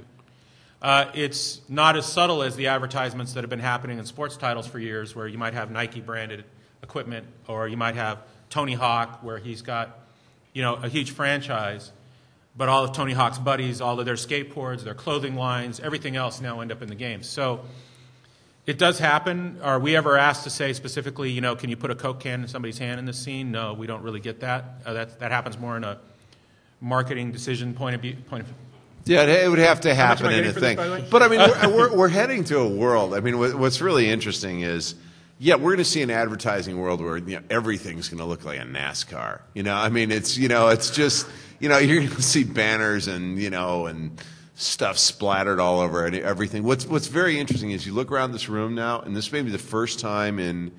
It's not as subtle as the advertisements that have been happening in sports titles for years, where you might have Nike-branded equipment, or you might have Tony Hawk, where he's got, a huge franchise, but all of Tony Hawk's buddies, all of their skateboards, their clothing lines, everything else now end up in the game. So it does happen. Are we ever asked to say specifically, can you put a Coke can in somebody's hand in this scene? No, we don't really get that. That happens more in a marketing decision point of view. Yeah, it would have to happen am I in getting a for this, thing. by the way? But I mean, we're heading to a world. I mean, what's really interesting is, we're going to see an advertising world where everything's going to look like a NASCAR. I mean, it's just you're going to see banners and stuff splattered all over everything. What's very interesting is you look around this room now, and this may be the first time in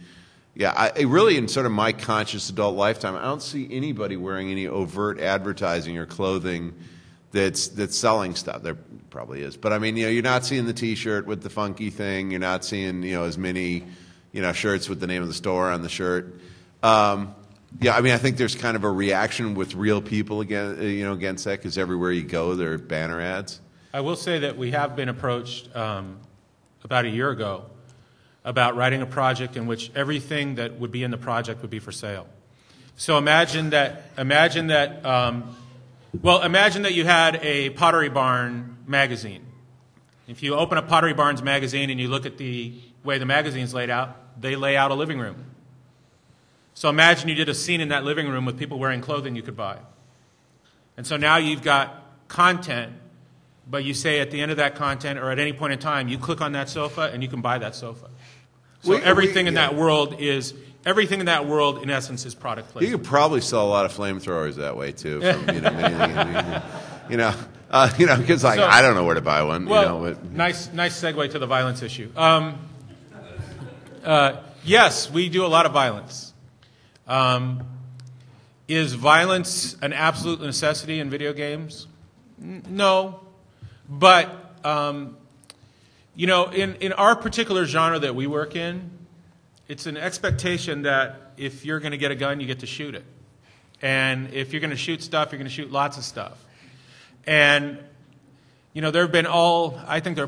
really in sort of my conscious adult lifetime, I don't see anybody wearing any overt advertising or clothing that's selling stuff. There probably is, but I mean, you're not seeing the T-shirt with the funky thing. You're not seeing as many shirts with the name of the store on the shirt. Yeah, I mean, I think there's kind of a reaction with real people against that, because everywhere you go, there are banner ads. I will say that we have been approached about a year ago about writing a project in which everything that would be in the project would be for sale. So imagine that you had a Pottery Barn magazine. If you open up Pottery Barn's magazine and you look at the way the magazine's laid out, they lay out a living room. So imagine you did a scene in that living room with people wearing clothing you could buy. And so now you've got content, but you say at the end of that content or at any point in time, you click on that sofa and you can buy that sofa. So everything in that world in essence is product placement. You could probably sell a lot of flamethrowers that way too. From, because I don't know where to buy one. Well, nice segue to the violence issue. Yes, we do a lot of violence. Is violence an absolute necessity in video games? No. But, in our particular genre that we work in, it's an expectation that if you're going to get a gun, you get to shoot it. And if you're going to shoot stuff, you're going to shoot lots of stuff. And, there have been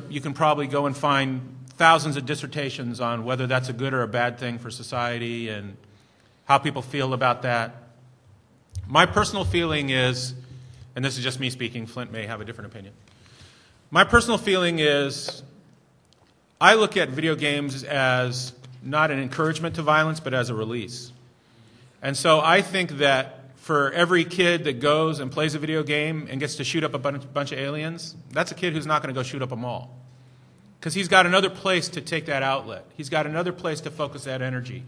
you can probably go and find thousands of dissertations on whether that's a good or a bad thing for society and how people feel about that. My personal feeling is, and this is just me speaking, Flint may have a different opinion. My personal feeling is I look at video games as not an encouragement to violence, but as a release. And so I think that for every kid that goes and plays a video game and gets to shoot up a bunch of aliens, that's a kid who's not going to go shoot up a mall. Because he's got another place to take that outlet. He's got another place to focus that energy.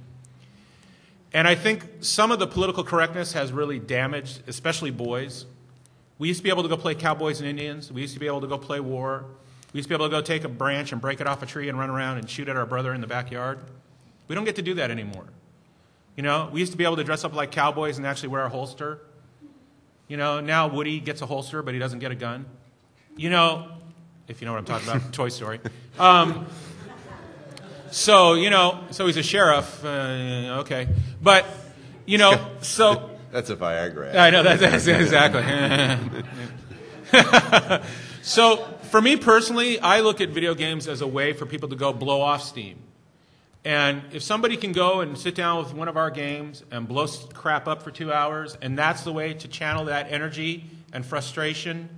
And I think some of the political correctness has really damaged, especially boys. We used to be able to go play cowboys and Indians. We used to be able to go play war. We used to be able to go take a branch and break it off a tree and run around and shoot at our brother in the backyard. We don't get to do that anymore. We used to be able to dress up like cowboys and actually wear a holster. Now Woody gets a holster, but he doesn't get a gun. If you know what I'm talking about, Toy Story. So he's a sheriff. Okay. But, so... That's a Viagra. I know, that's exactly. So, for me personally, I look at video games as a way for people to go blow off steam. And if somebody can go and sit down with one of our games and blow crap up for 2 hours, and that's the way to channel that energy and frustration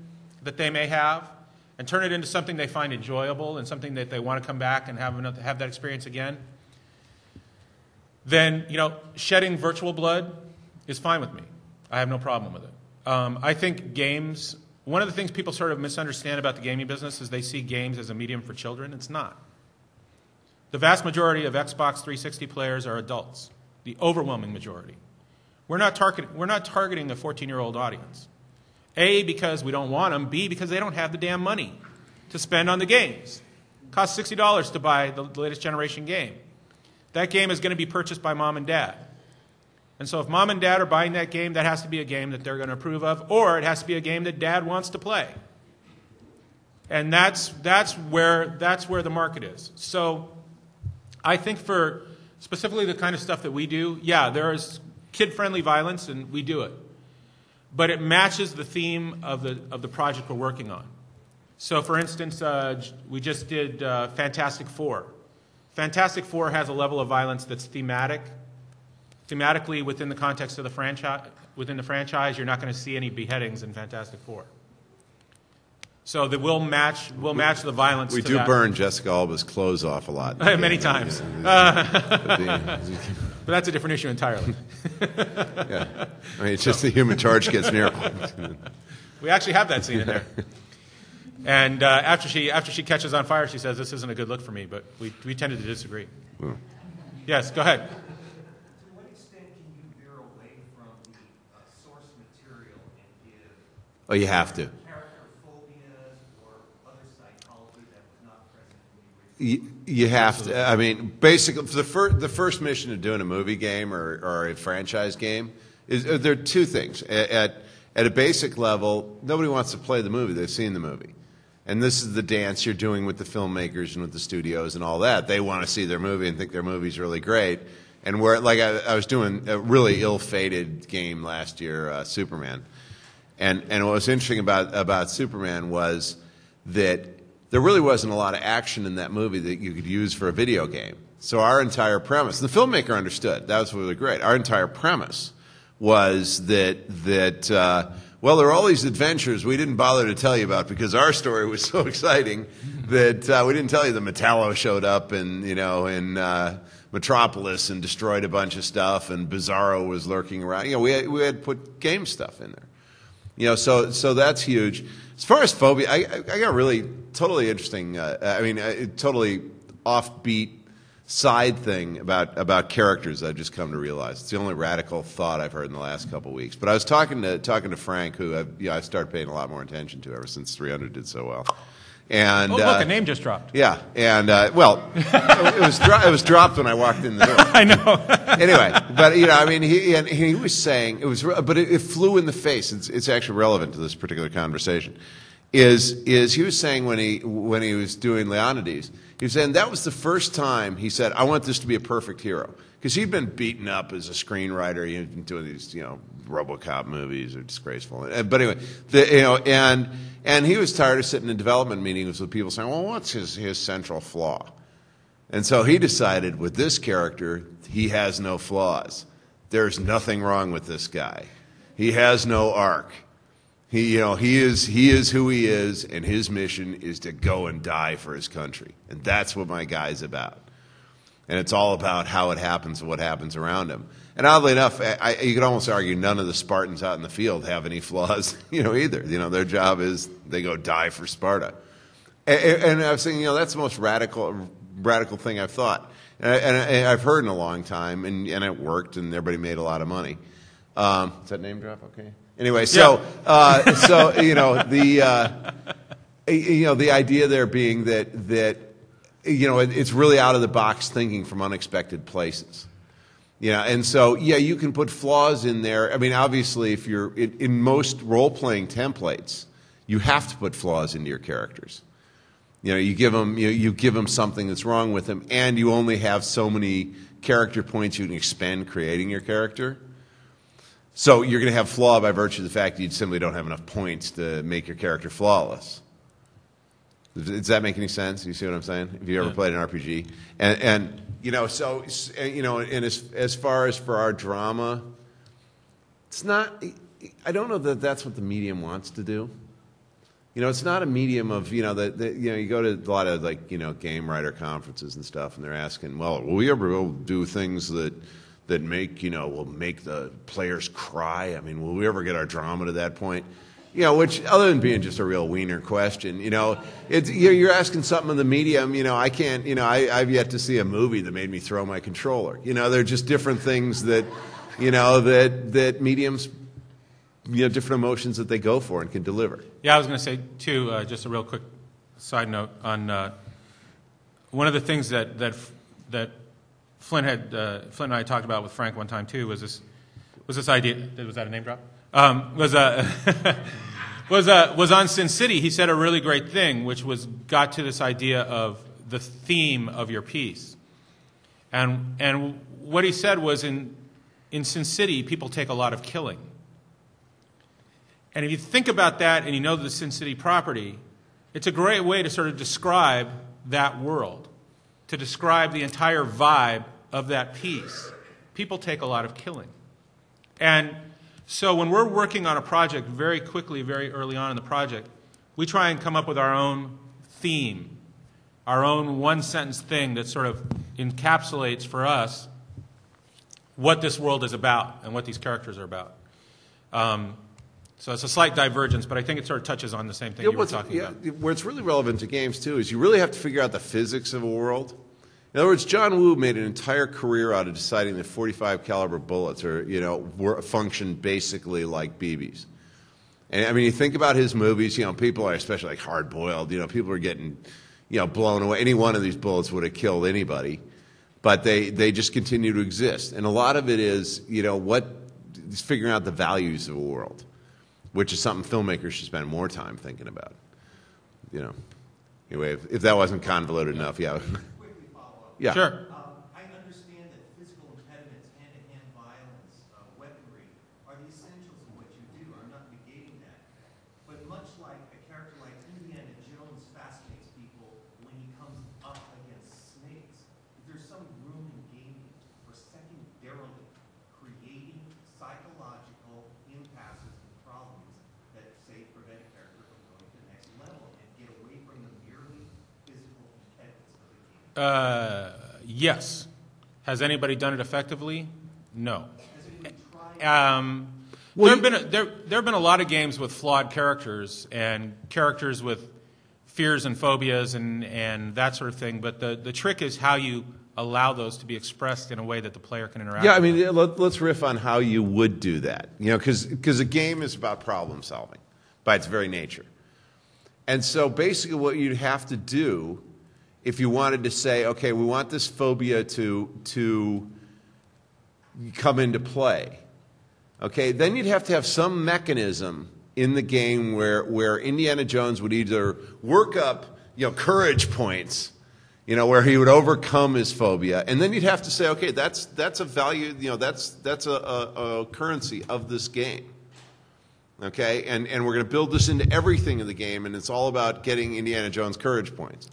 that they may have, and turn it into something they find enjoyable and something that they want to come back and have that experience again, then, shedding virtual blood is fine with me. I have no problem with it. I think games, one of the things people sort of misunderstand about the gaming business is they see games as a medium for children. It's not. The vast majority of Xbox 360 players are adults, the overwhelming majority. We're not targeting a 14-year-old audience. A, because we don't want them. B, because they don't have the damn money to spend on the games. It costs $60 to buy the latest generation game. That game is going to be purchased by mom and dad. And so if mom and dad are buying that game, that has to be a game that they're going to approve of, or it has to be a game that dad wants to play. And that's where the market is. So I think for specifically the kind of stuff that we do, yeah, there is kid-friendly violence, and we do it. But it matches the theme of the project we're working on. So, for instance, we just did Fantastic Four. Fantastic Four has a level of violence that's thematic. Thematically, within the context of the franchise, you're not going to see any beheadings in Fantastic Four. So that we'll match the violence. We to do that. burn Jessica Alba's clothes off a lot. Many times. But that's a different issue entirely. Yeah. I mean, it's just the human charge gets near. We actually have that scene in there. And after she catches on fire, she says, "This isn't a good look for me." But we tended to disagree. Yes, go ahead. To what extent can you veer away from the source material and give Oh, you have to. character phobias or other psychology that was not present in the original? You have to. I mean, basically, the first mission of doing a movie game or a franchise game is there are two things. At a basic level, nobody wants to play the movie; they've seen the movie. And this is the dance you're doing with the filmmakers and with the studios and all that. They want to see their movie and think their movie's really great. And where, like, I was doing a really ill-fated game last year, Superman. And what was interesting about Superman was that there really wasn't a lot of action in that movie that you could use for a video game. So our entire premise, the filmmaker understood. That was really great. Our entire premise was that well, there were all these adventures we didn't bother to tell you about because our story was so exciting that we didn't tell you that Metallo showed up in Metropolis and destroyed a bunch of stuff, and Bizarro was lurking around. We had put game stuff in there. So that's huge. As far as phobia, I got really totally interesting. Totally offbeat side thing about characters I've just come to realize. It's the only radical thought I've heard in the last couple of weeks. But I was talking to Frank, who I've started paying a lot more attention to ever since 300 did so well. And look, a name just dropped. Yeah, and it was dropped when I walked in the door. I know. Anyway, but he was saying but it flew in the face. It's actually relevant to this particular conversation. Is he was saying when he was doing Leonidas, he was saying that was the first time he said, I want this to be a perfect hero. Because he'd been beaten up as a screenwriter. He'd been doing these, RoboCop movies are disgraceful. But anyway, and he was tired of sitting in development meetings with people saying, well, what's his central flaw? And so he decided with this character, he has no flaws. There's nothing wrong with this guy. He has no arc. He is who he is, and his mission is to go and die for his country. And that's what my guy's about. And it's all about how it happens and what happens around him. And oddly enough, you could almost argue none of the Spartans out in the field have any flaws, either. Their job is they go die for Sparta. And I was thinking, that's the most radical thing I've thought. And I've heard in a long time, and it worked, and everybody made a lot of money. Is that name drop okay? Anyway, the idea there being that it's really out of the box thinking from unexpected places. And so you can put flaws in there. I mean, obviously, if you're in most role playing templates, you have to put flaws into your characters. You give them something that's wrong with them, and you only have so many character points you can expend creating your character. So you're going to have flaw by virtue of the fact that you simply don't have enough points to make your character flawless. Does that make any sense? You see what I'm saying? Have you ever played an RPG? And as far as for our drama, it's not. I don't know that that's what the medium wants to do. It's not a medium of you go to a lot of game writer conferences and stuff, and they're asking, well, will we ever do things that make will make the players cry? I mean, will we ever get our drama to that point? Which other than being just a real wiener question, it's you're asking something in the medium. I can't. I've yet to see a movie that made me throw my controller. They're just different things that that mediums, different emotions that they go for and can deliver. Yeah, I was going to say too. Just a real quick side note on one of the things that Flynn and I talked about with Frank one time too was this idea. Was that a name drop? Was on Sin City. He said a really great thing, which got to this idea of the theme of your piece, and what he said was in Sin City, people take a lot of killing, and if you think about that and you know the Sin City property, it's a great way to sort of describe that world, to describe the entire vibe of that piece. People take a lot of killing, and so when we're working on a project very quickly, very early on in the project, we try and come up with our own theme, our own one-sentence thing that sort of encapsulates for us what this world is about and what these characters are about. So it's a slight divergence, but I think it sort of touches on the same thing you were talking about. Where it's really relevant to games, too, is you really have to figure out the physics of a world. In other words, John Woo made an entire career out of deciding that .45 caliber bullets function basically like BBs. And I mean, you think about his movies. People are, especially like Hard Boiled. People are getting, blown away. Any one of these bullets would have killed anybody, but they just continue to exist. And a lot of it is, is figuring out the values of a world, which is something filmmakers should spend more time thinking about. Anyway, if that wasn't convoluted enough, yeah. Quickly follow up. Yeah. Sure. I understand that physical impediments, hand-to-hand violence, weaponry, are the essentials of what you do. I'm not negating that. But much like a character like Indiana Jones fascinates people when he comes up against snakes, is there some room in gaming for secondarily creating psychological impasses and problems that, say, prevent a character from going to the next level and get away from the merely physical impediments of the game? Yes. Has anybody done it effectively? No. There have been a lot of games with flawed characters and characters with fears and phobias and that sort of thing. But the trick is how you allow those to be expressed in a way that the player can interact. Yeah, I with. mean, let's riff on how you would do that. Because a game is about problem solving by its very nature. And so basically what you'd have to do if you wanted to say, okay, we want this phobia to come into play, okay, then you'd have to have some mechanism in the game where Indiana Jones would either work up, courage points, where he would overcome his phobia, and then you'd have to say, okay, that's a value, that's a currency of this game. Okay, and we're going to build this into everything in the game, and it's all about getting Indiana Jones courage points.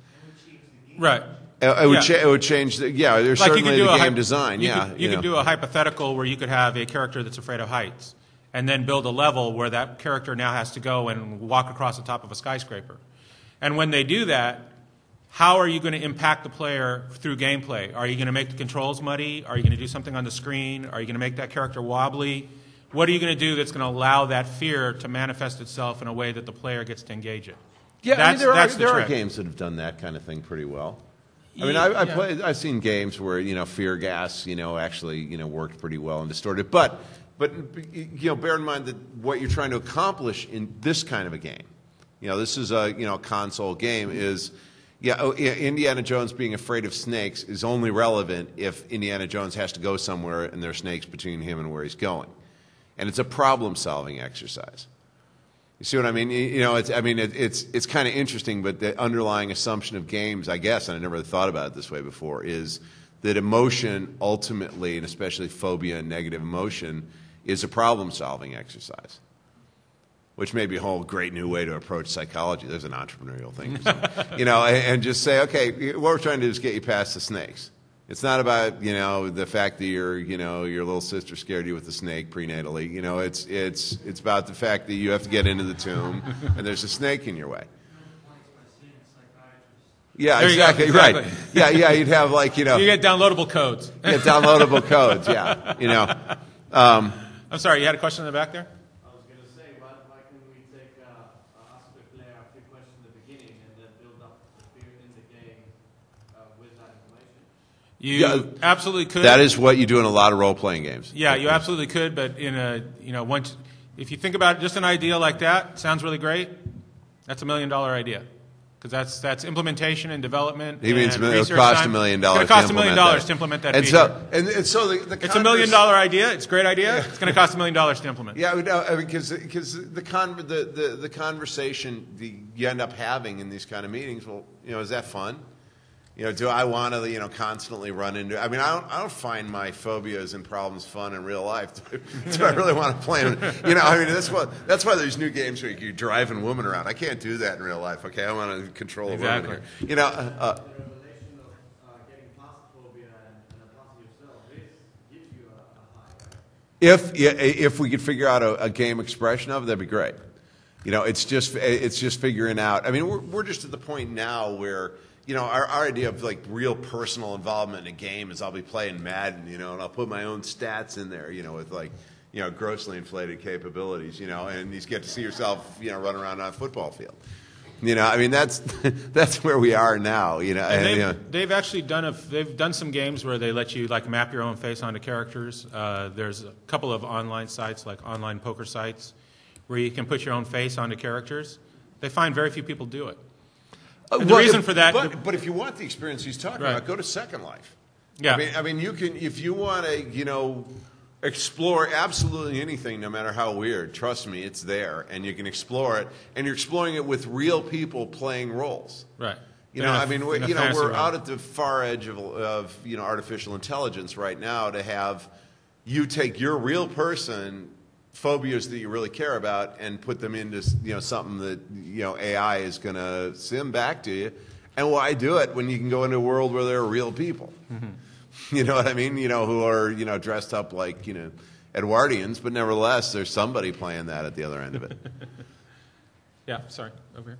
Right. It would change. There's Like certainly the game design. You could do a hypothetical where you could have a character that's afraid of heights, and then build a level where that character now has to go and walk across the top of a skyscraper. And when they do that, how are you going to impact the player through gameplay? Are you going to make the controls muddy? Are you going to do something on the screen? Are you going to make that character wobbly? What are you going to do that's going to allow that fear to manifest itself in a way that the player gets to engage it? Yeah, there are trick. games that have done that kind of thing pretty well. I mean, I've seen games where fear gas actually worked pretty well and distorted. But bear in mind that what you're trying to accomplish in this kind of a game, this is a console game, is Indiana Jones being afraid of snakes is only relevant if Indiana Jones has to go somewhere and there are snakes between him and where he's going, and it's a problem-solving exercise. You see what I mean? It's kind of interesting, but the underlying assumption of games, I guess, and I never thought about it this way before, is that emotion ultimately, and especially phobia and negative emotion, is a problem-solving exercise, which may be a whole great new way to approach psychology. There's an entrepreneurial thing, and just say, okay, what we're trying to do is get you past the snakes. It's not about the fact that your little sister scared you with the snake prenatally. It's about the fact that you have to get into the tomb and there's a snake in your way. Yeah, exactly. Right. Yeah. You'd have you get downloadable codes. Get downloadable codes. Yeah. I'm sorry. You had a question in the back there. I was going to say, why couldn't we take ask the player a few questions in the beginning and then build up the fear in the game with that information? You absolutely could. That is what you do in a lot of role-playing games. Yeah, you absolutely could, but if you think about just an idea like that, sounds really great. That's $1 million idea, because that's implementation and development. He means and it'll cost $1 million. It's going to cost $1 million to implement that feature. So the it's $1 million idea. It's a great idea. It's going to cost $1 million to implement. Yeah, because the conversation you end up having in these kind of meetings. Well, is that fun? Do I want to, constantly run into? I mean, I don't find my phobias and problems fun in real life. Do I really want to play them? That's why there's new games where you're driving women around. I can't do that in real life. Okay, I want to control a woman here. The revelation of getting past phobia and past yourself gives you a high. If we could figure out a game expression of it, that'd be great. It's just figuring out. I mean, we're just at the point now where. Our idea of real personal involvement in a game is I'll be playing Madden, and I'll put my own stats in there, with grossly inflated capabilities, and you get to see yourself, run around on a football field. That's where we are now, And they've actually done some games where they let you map your own face onto characters. There's a couple of online sites, like online poker sites, where you can put your own face onto characters. They find very few people do it. And the reason for that, but if you want the experience he's talking about, go to Second Life. Yeah, I mean, you can if you want to, explore absolutely anything, no matter how weird. Trust me, it's there, and you can explore it, and you're exploring it with real people playing roles. Right. You know, I mean, In a we're fantasy world. out at the far edge of artificial intelligence right now. To have you take your real person phobias that you really care about and put them into something that AI is going to sim back to you, and why do it when you can go into a world where there are real people? Mm-hmm. You know what I mean? Who are dressed up like Edwardians, but nevertheless, there's somebody playing that at the other end of it. Yeah, sorry, over here.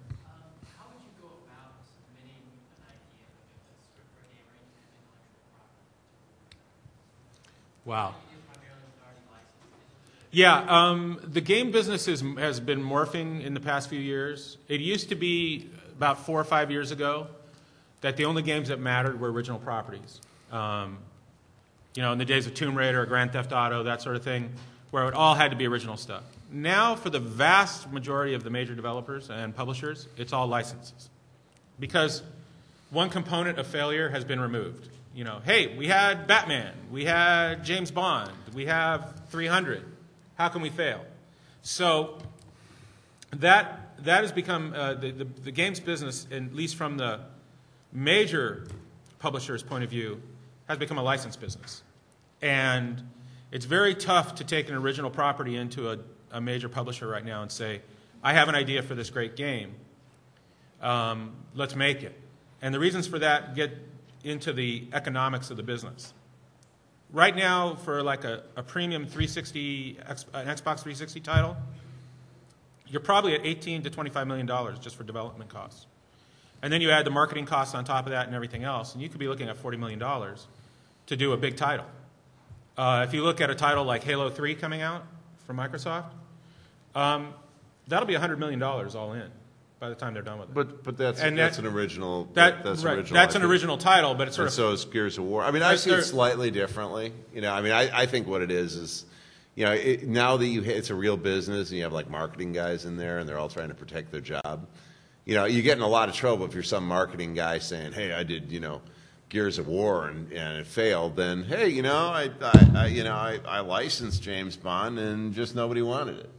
How would you go about submitting an idea like a script for a game or any kind of intellectual property? Wow. You do primarily with already licensed. Yeah, the game business has been morphing in the past few years. It used to be about 4 or 5 years ago that the only games that mattered were original properties. In the days of Tomb Raider or Grand Theft Auto, that sort of thing, where it all had to be original stuff. Now, for the vast majority of the major developers and publishers, it's all licenses. Because one component of failure has been removed. Hey, we had Batman, we had James Bond, we have 300. How can we fail? So that has become the games business, at least from the major publisher's point of view, has become a license business. And it's very tough to take an original property into a major publisher right now and say, I have an idea for this great game. Let's make it. And the reasons for that get into the economics of the business. Right now, for like a premium 360, an Xbox 360 title, you're probably at $18 to $25 million just for development costs. And then you add the marketing costs on top of that and everything else, and you could be looking at $40 million to do a big title. If you look at a title like Halo 3 coming out from Microsoft, that'll be $100 million all in by the time they're done with it. But that's an original. That's an original title, but it's sort of. So is Gears of War. I mean, I see it slightly differently. I think what it is now that it's a real business and you have like marketing guys in there and they're all trying to protect their job. You get in a lot of trouble if you're some marketing guy saying, "Hey, I did Gears of War and it failed." Then, hey, I licensed James Bond and just nobody wanted it.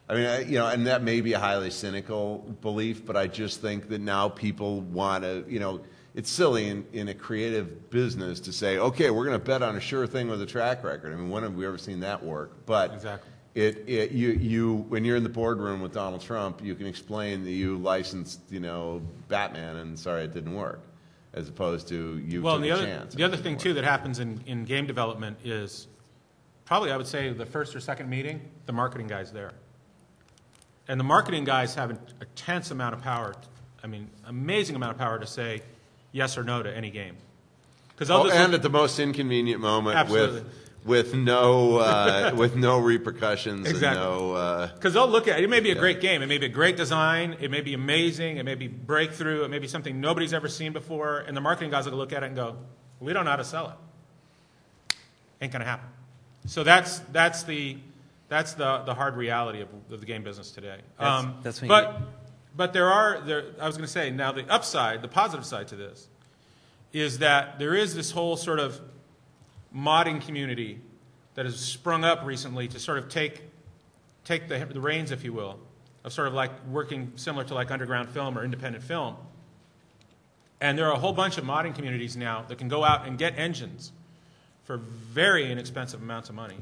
I mean, and that may be a highly cynical belief, but I just think that now people want to, it's silly in a creative business to say, okay, we're going to bet on a sure thing with a track record. I mean, when have we ever seen that work? But exactly. You when you're in the boardroom with Donald Trump, you can explain that you licensed, Batman, and sorry, it didn't work, as opposed to you took a chance. The other thing, too, that happens in game development is probably, I would say, the first or second meeting, the marketing guy's there. And the marketing guys have an intense amount of power, amazing amount of power to say yes or no to any game. And at the most inconvenient moment, absolutely. with no repercussions. Exactly. And because they'll look at it. It may be a great game. It may be a great design. It may be amazing. It may be breakthrough. It may be something nobody's ever seen before. And the marketing guys will look at it and go, we don't know how to sell it. Ain't going to happen. So that's the hard reality of the game business today. But I was going to say, now the upside, the positive side to this, is that there is this whole sort of modding community that has sprung up recently to sort of take the reins, if you will, of sort of like working similar to like underground film or independent film. And there are a whole bunch of modding communities now that can go out and get engines for very inexpensive amounts of money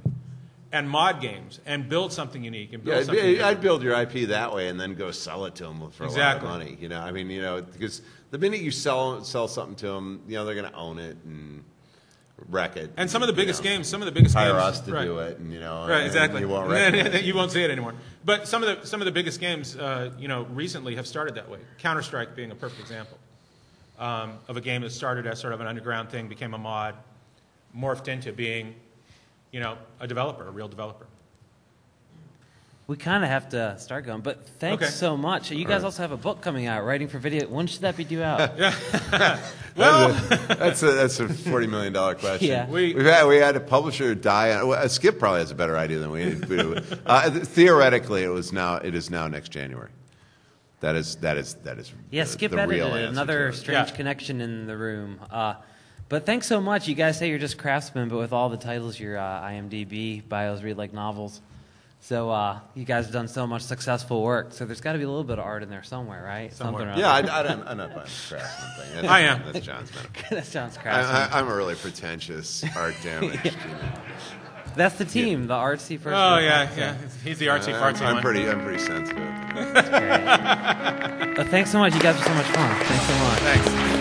and mod games and build something unique. And build something I'd build your IP that way and then go sell it to them for a lot of money. Because the minute you sell something to them, they're going to own it and wreck it. And some of the biggest games, hire us to do it, and right, exactly. You won't recognize it. You won't see it anymore. But some of the biggest games, recently have started that way. Counter-Strike being a perfect example of a game that started as sort of an underground thing, became a mod, morphed into being, a developer, a real developer. We kind of have to start going, but thanks so much. You guys also have a book coming out, Writing for Video. When should that be due out? Well, that's a $40 million question. Yeah. We had a publisher die on. Well, Skip probably has a better idea than we do. Theoretically, it is now next January. That is. Yeah, Skip the real edited it. answer Another to it. strange connection in the room. But thanks so much. You guys say you're just craftsmen, but with all the titles, your IMDb bios read like novels. So you guys have done so much successful work. So there's got to be a little bit of art in there somewhere, right? Somewhere. Something or Yeah, other. I'm not buying the craftsman thing. I am. That's John's metaphor. That's John's craftsman. I'm a really pretentious, art damaged. That's the team, the artsy person. Oh yeah. He's the artsy fartsy I'm one. pretty sensitive. But thanks so much. You guys are so much fun. Thanks so much. Thanks.